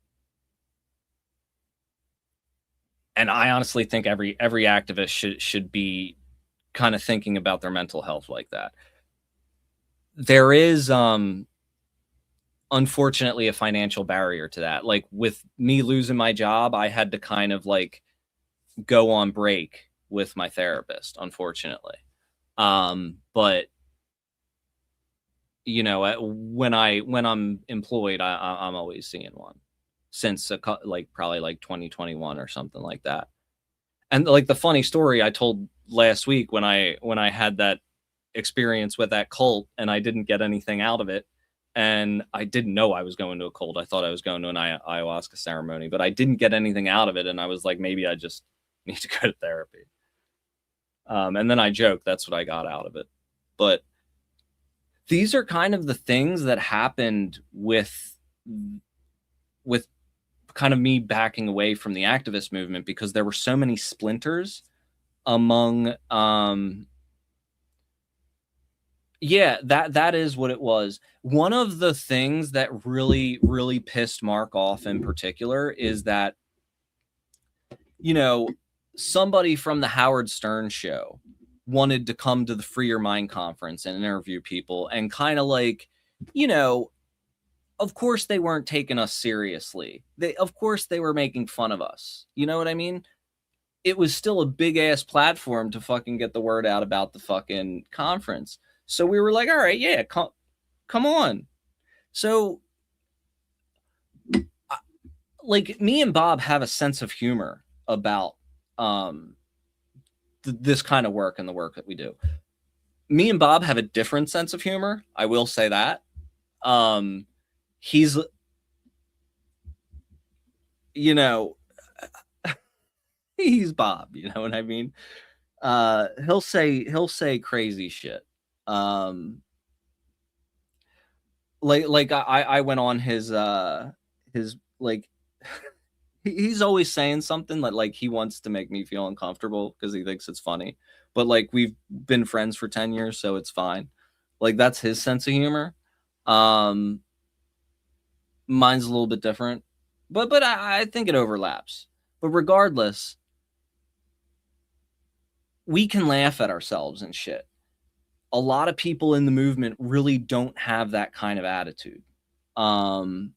I honestly think every activist should be kind of thinking about their mental health like that. There is unfortunately a financial barrier to that. Like with me losing my job, I had to kind of like go on break with my therapist, unfortunately. But when I'm employed, I'm always seeing one since probably like 2021 or something like that. And like the funny story I told last week when I had that experience with that cult and I didn't get anything out of it, and I didn't know I was going to a cult. I thought I was going to an ayahuasca ceremony, but I didn't get anything out of it, and I was like, maybe I just need to go to therapy. And then I joked that's what I got out of it. But these are kind of the things that happened with kind of me backing away from the activist movement, because there were so many splinters among that is what it was. One of the things that really, really pissed Mark off in particular is that, somebody from the Howard Stern show wanted to come to the Free Your Mind conference and interview people, and kind of like, of course they weren't taking us seriously. Of course they were making fun of us. You know what I mean? It was still a big ass platform to fucking get the word out about the fucking conference. So we were like, all right, yeah, come on. So like me and Bob have a sense of humor. about this kind of work and the work that we do. Me and Bob have a different sense of humor. I will say that. He's, you know, he's Bob, you know what I mean? He'll say crazy shit. Like I went on his like he's always saying something that like he wants to make me feel uncomfortable because he thinks it's funny. But like we've been friends for 10 years, so it's fine. Like that's his sense of humor. Mine's a little bit different. But I think it overlaps. But regardless, we can laugh at ourselves and shit. A lot of people in the movement really don't have that kind of attitude. Whoa.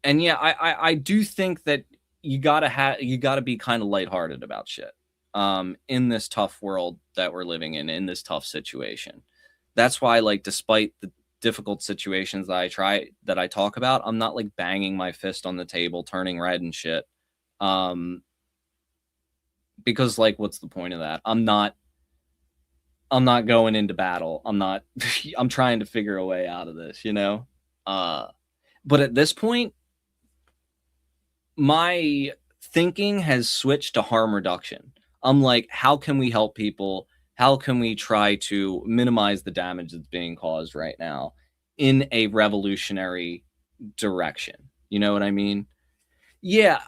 And yeah, I do think that you gotta be kind of lighthearted about shit. In this tough world that we're living in this tough situation. That's why, like, despite the difficult situations that I talk about, I'm not like banging my fist on the table, turning red and shit. Because like, what's the point of that? I'm not going into battle. I'm trying to figure a way out of this, you know? But at this point, my thinking has switched to harm reduction. I'm like, how can we help people? How can we try to minimize the damage that's being caused right now in a revolutionary direction? You know what I mean? Yeah.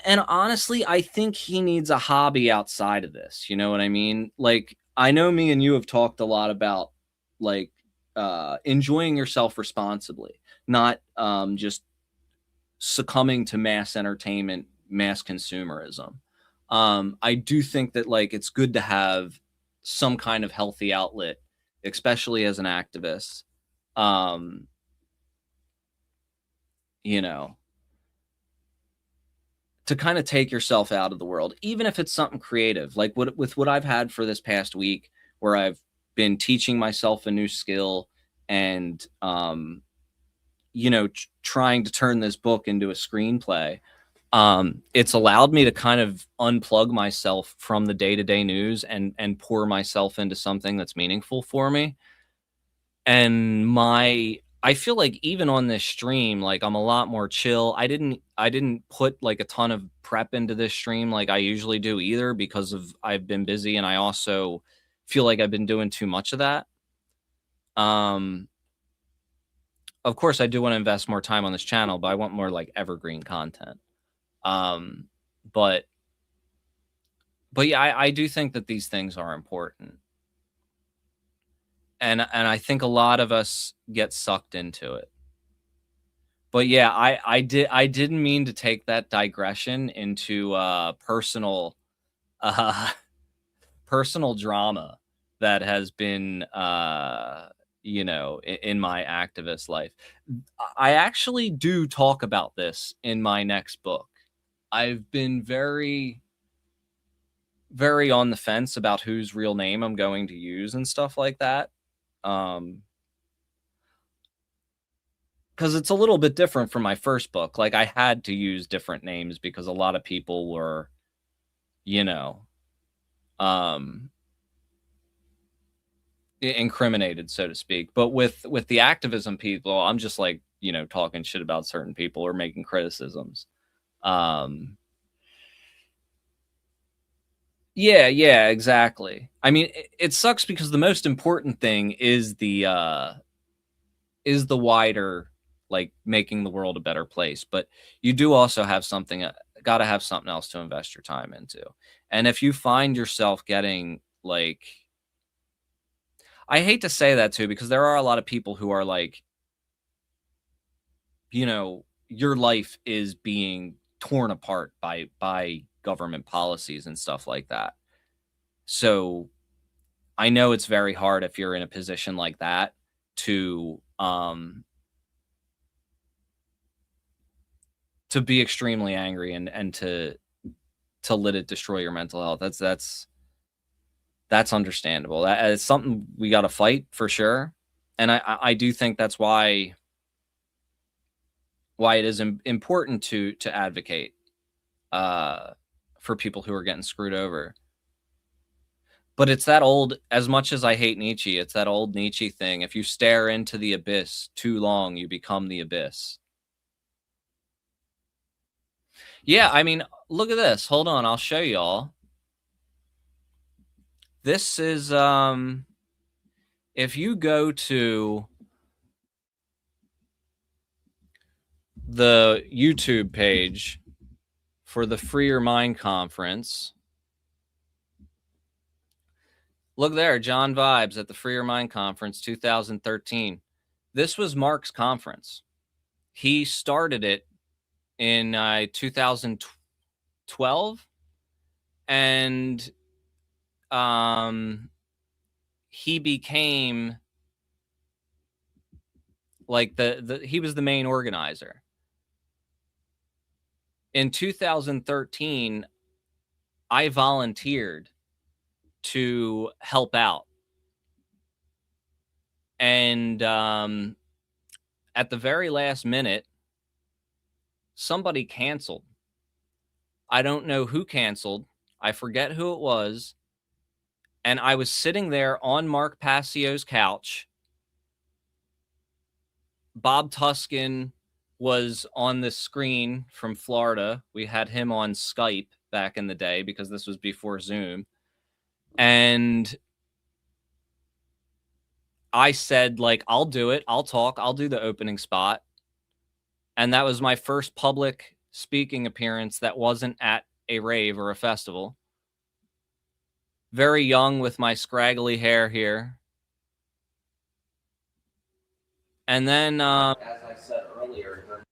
And honestly, I think he needs a hobby outside of this. You know what I mean? Like, I know me and you have talked a lot about like enjoying yourself responsibly, not just succumbing to mass entertainment, mass consumerism. I do think that like it's good to have some kind of healthy outlet, especially as an activist. You know, to kind of take yourself out of the world, even if it's something creative, like with what I've had for this past week, where I've been teaching myself a new skill and, you know, trying to turn this book into a screenplay. It's allowed me to kind of unplug myself from the day-to-day news and pour myself into something that's meaningful for me. And I feel like even on this stream, like I'm a lot more chill. I didn't put like a ton of prep into this stream like I usually do either, because I've been busy, and I also feel like I've been doing too much of that. Of course I do want to invest more time on this channel, but I want more like evergreen content. But yeah, I do think that these things are important. And I think a lot of us get sucked into it. But yeah, I didn't mean to take that digression into personal personal drama that has been you know, in my activist life. I actually do talk about this in my next book. I've been very on the fence about whose real name I'm going to use and stuff like that. Because it's a little bit different from my first book. Like, I had to use different names because a lot of people were, you know, incriminated, so to speak. But with the activism people, I'm just like, you know, talking shit about certain people or making criticisms. Yeah, exactly. I mean, it sucks because the most important thing is the wider, like, making the world a better place. But you do also have something, got to have something else to invest your time into. And if you find yourself getting like, I hate to say that too, because there are a lot of people who are like, you know, your life is being torn apart by government policies and stuff like that. So I know it's very hard if you're in a position like that to be extremely angry and to let it destroy your mental health. That's understandable. That is something we got to fight for sure. And I do think that's why why it is important to advocate for people who are getting screwed over. But it's that old, as much as I hate Nietzsche, it's that old Nietzsche thing. If you stare into the abyss too long, you become the abyss. Yeah, I mean, look at this. Hold on, I'll show y'all. This is, if you go to the YouTube page for the Free Your Mind conference, look there, John Vibes at the Free Your Mind conference 2013. This was Mark's conference. He started it in 2012, and he became like he was the main organizer. In 2013, I volunteered to help out. And at the very last minute, somebody canceled. I don't know who canceled. I forget who it was. And I was sitting there on Mark Passio's couch. Bob Tuskin was on the screen from Florida. We had him on Skype back in the day because this was before Zoom. And I said, like, I'll do it. I'll talk. I'll do the opening spot. And that was my first public speaking appearance that wasn't at a rave or a festival. Very young with my scraggly hair here. And then, as I said earlier,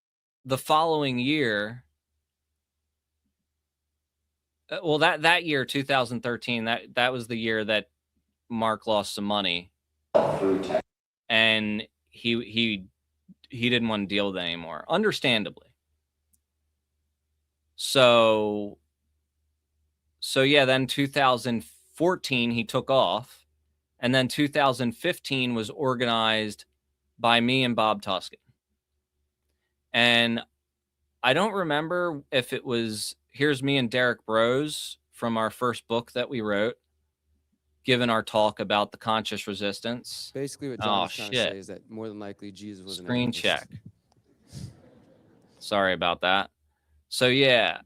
the following year, well, that year, 2013, that was the year that Mark lost some money, and he didn't want to deal with it anymore, understandably. So yeah, then 2014 he took off, and then 2015 was organized by me and Bob Tuskin. And I don't remember if it was, here's me and Derek Bros from our first book that we wrote, given our talk about the conscious resistance. Basically what John's trying to say is that more than likely Jesus was an Screen animist. check. Sorry about that. So yeah,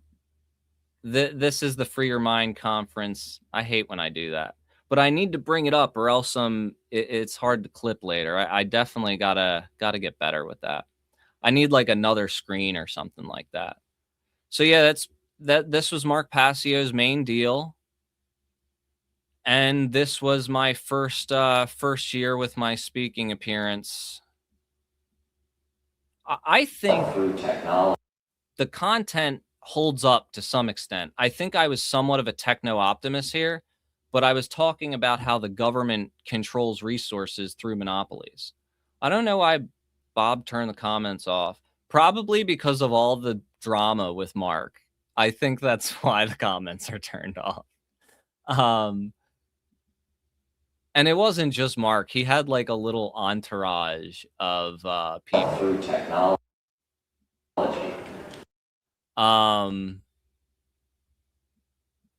this is the Free Your Mind conference. I hate when I do that, but I need to bring it up or else it's hard to clip later. I definitely gotta get better with that. I need like another screen or something like that. So yeah, this was Mark Passio's main deal. And this was my first year with my speaking appearance. I think the content holds up to some extent. I think I was somewhat of a techno-optimist here, but I was talking about how the government controls resources through monopolies. I don't know why Bob turned the comments off. Probably because of all the drama with Mark. I think that's why the comments are turned off. And it wasn't just Mark. He had like a little entourage of people. Through technology.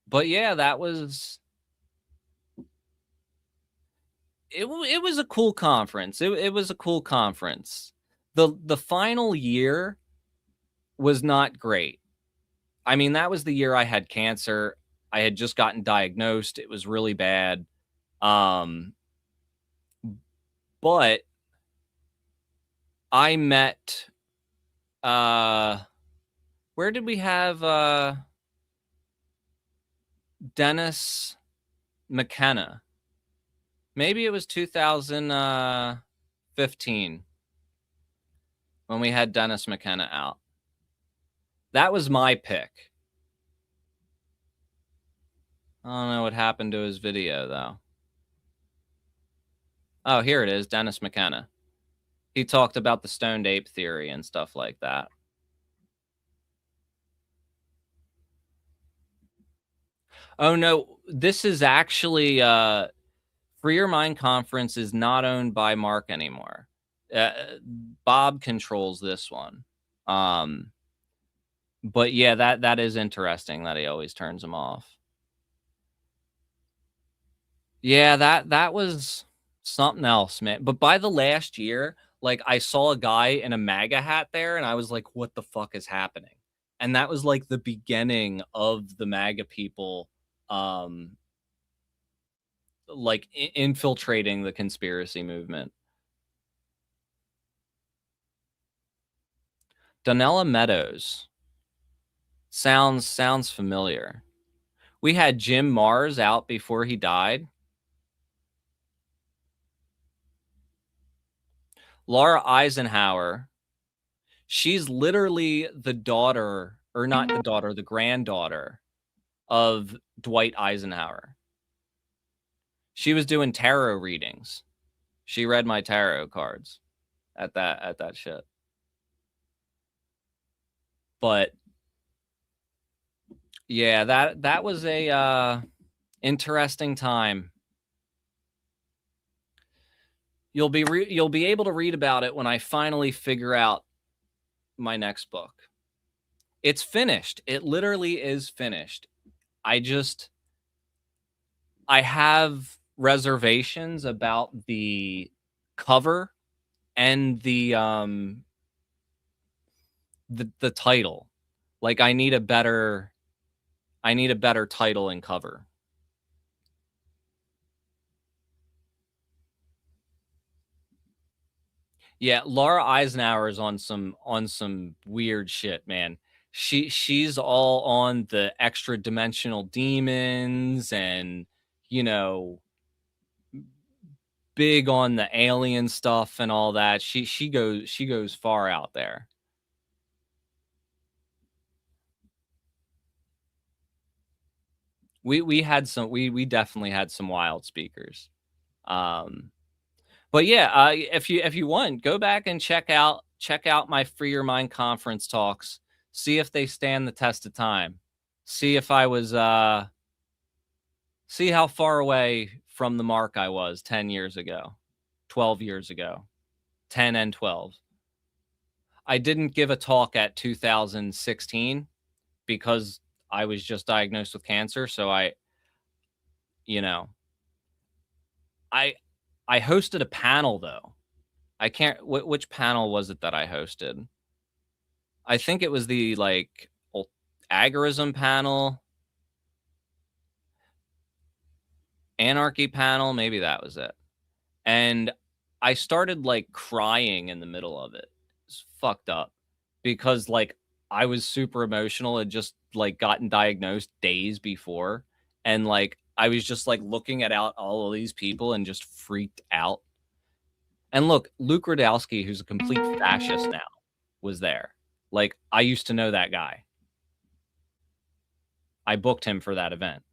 But yeah, that was it was a cool conference. It was a cool conference. The final year was not great. I mean, that was the year I had cancer. I had just gotten diagnosed. It was really bad. But I met, where did we have, Dennis McKenna? Maybe it was 2015 when we had Dennis McKenna out. That was my pick. I don't know what happened to his video, though. Oh, here it is, Dennis McKenna. He talked about the stoned ape theory and stuff like that. Oh, no, this is actually, Free Your Mind Conference is not owned by Mark anymore. Bob controls this one. But yeah, that is interesting that he always turns them off. Yeah, that was something else, man. But by the last year, like I saw a guy in a MAGA hat there, and I was like, "What the fuck is happening?" And that was like the beginning of the MAGA people, like infiltrating the conspiracy movement. Donella Meadows sounds familiar. We had Jim Mars out before he died. Laura Eisenhower, she's literally the daughter, or not the daughter, the granddaughter of Dwight Eisenhower. She was doing tarot readings. She read my tarot cards at that shit. But yeah, that was a interesting time. You'll be able to read about it when I finally figure out my next book. It's finished. It literally is finished. I have reservations about the cover and the title. Like I need a better title and cover. Yeah, Laura Eisenhower is on some weird shit, man. She's all on the extra dimensional demons and, you know, big on the alien stuff and all that. She goes far out there. We definitely had some wild speakers. But yeah, if you want, go back and check out my Free Your Mind conference talks. See if they stand the test of time. See if I was see how far away from the mark I was 10 years ago, 12 years ago, 10 and 12. I didn't give a talk at 2016 because I was just diagnosed with cancer. So I hosted a panel though. I can't, which panel was it that I hosted? I think it was the like agorism panel, anarchy panel. Maybe that was it. And I started like crying in the middle of it. It's fucked up because like I was super emotional. Had just like gotten diagnosed days before. And like, I was just like looking at all of these people and just freaked out. And look, Luke Radowski, who's a complete fascist now, was there. Like, I used to know that guy. I booked him for that event.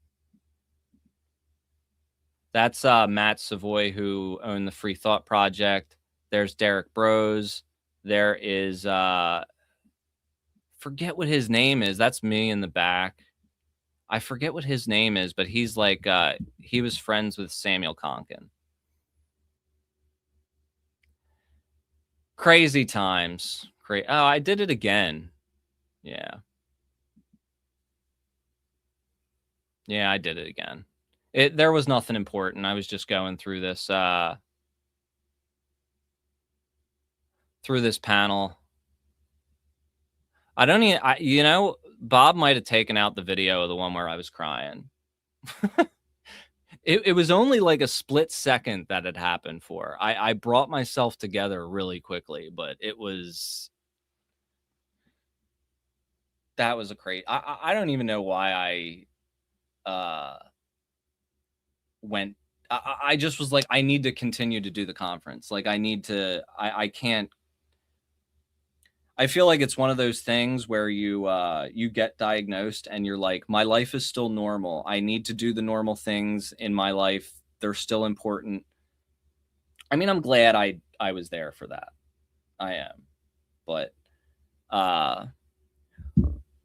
That's Matt Savoy, who owned the Free Thought Project. There's Derek Bros. There is, forget what his name is. That's me in the back. I forget what his name is, but he's like, he was friends with Samuel Konkin. Crazy times. Oh, I did it again. Yeah. Yeah, I did it again. There was nothing important. I was just going through this panel. I don't even, you know, Bob might have taken out the video of the one where I was crying. It was only like a split second that it happened for. I brought myself together really quickly, but that was a crazy. I don't even know why I went. I just was like, I need to continue to do the conference. Like I need to, I can't. I feel like it's one of those things where you get diagnosed and you're like, my life is still normal. I need to do the normal things in my life. They're still important. I mean, I'm glad I was there for that. I am. But,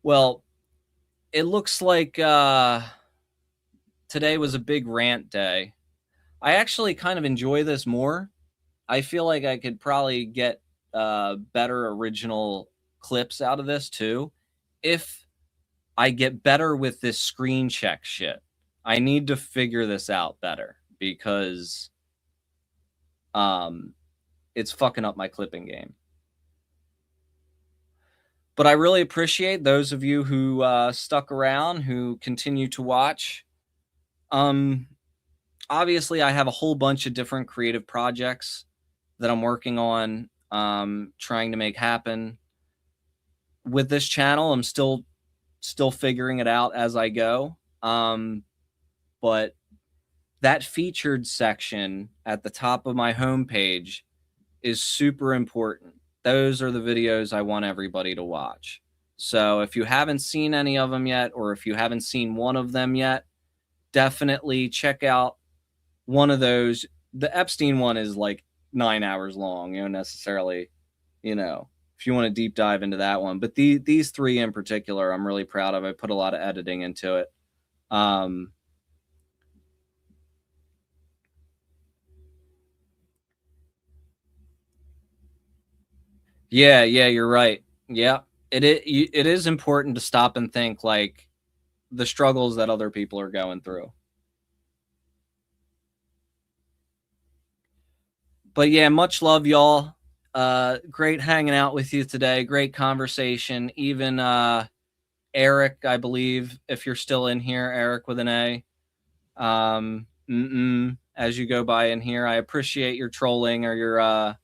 well, it looks like today was a big rant day. I actually kind of enjoy this more. I feel like I could probably get better original clips out of this too. If I get better with this screen check shit, I need to figure this out better because it's fucking up my clipping game. But I really appreciate those of you who stuck around, who continue to watch. Obviously, I have a whole bunch of different creative projects that I'm working on, trying to make happen. With this channel, I'm still figuring it out as I go. But that featured section at the top of my homepage is super important. Those are the videos I want everybody to watch. So if you haven't seen any of them yet, or if you haven't seen one of them yet, definitely check out one of those. The Epstein one is like 9 hours long, necessarily, if you want to deep dive into that one. But these three in particular, I'm really proud of. I put a lot of editing into it. Yeah, you're right. Yeah, it is important to stop and think, like, the struggles that other people are going through. But yeah, much love, y'all. Great hanging out with you today. Great conversation. Even Eric, I believe, if you're still in here, Eric with an A. As you go by in here, I appreciate your trolling or your,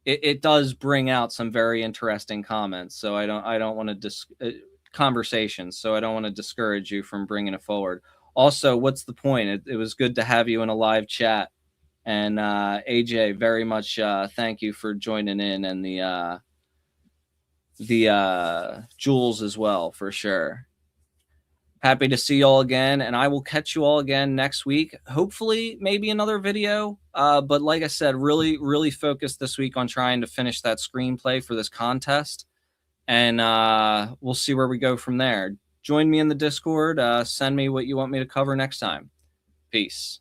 it does bring out some very interesting comments. So I don't want to conversations. So I don't want to discourage you from bringing it forward. Also, what's the point? It was good to have you in a live chat. And AJ, very much thank you for joining in, and the Jules as well, for sure. Happy to see you all again, and I will catch you all again next week. Hopefully, maybe another video. But like I said, really focused this week on trying to finish that screenplay for this contest, and we'll see where we go from there. Join me in the Discord. Send me what you want me to cover next time. Peace.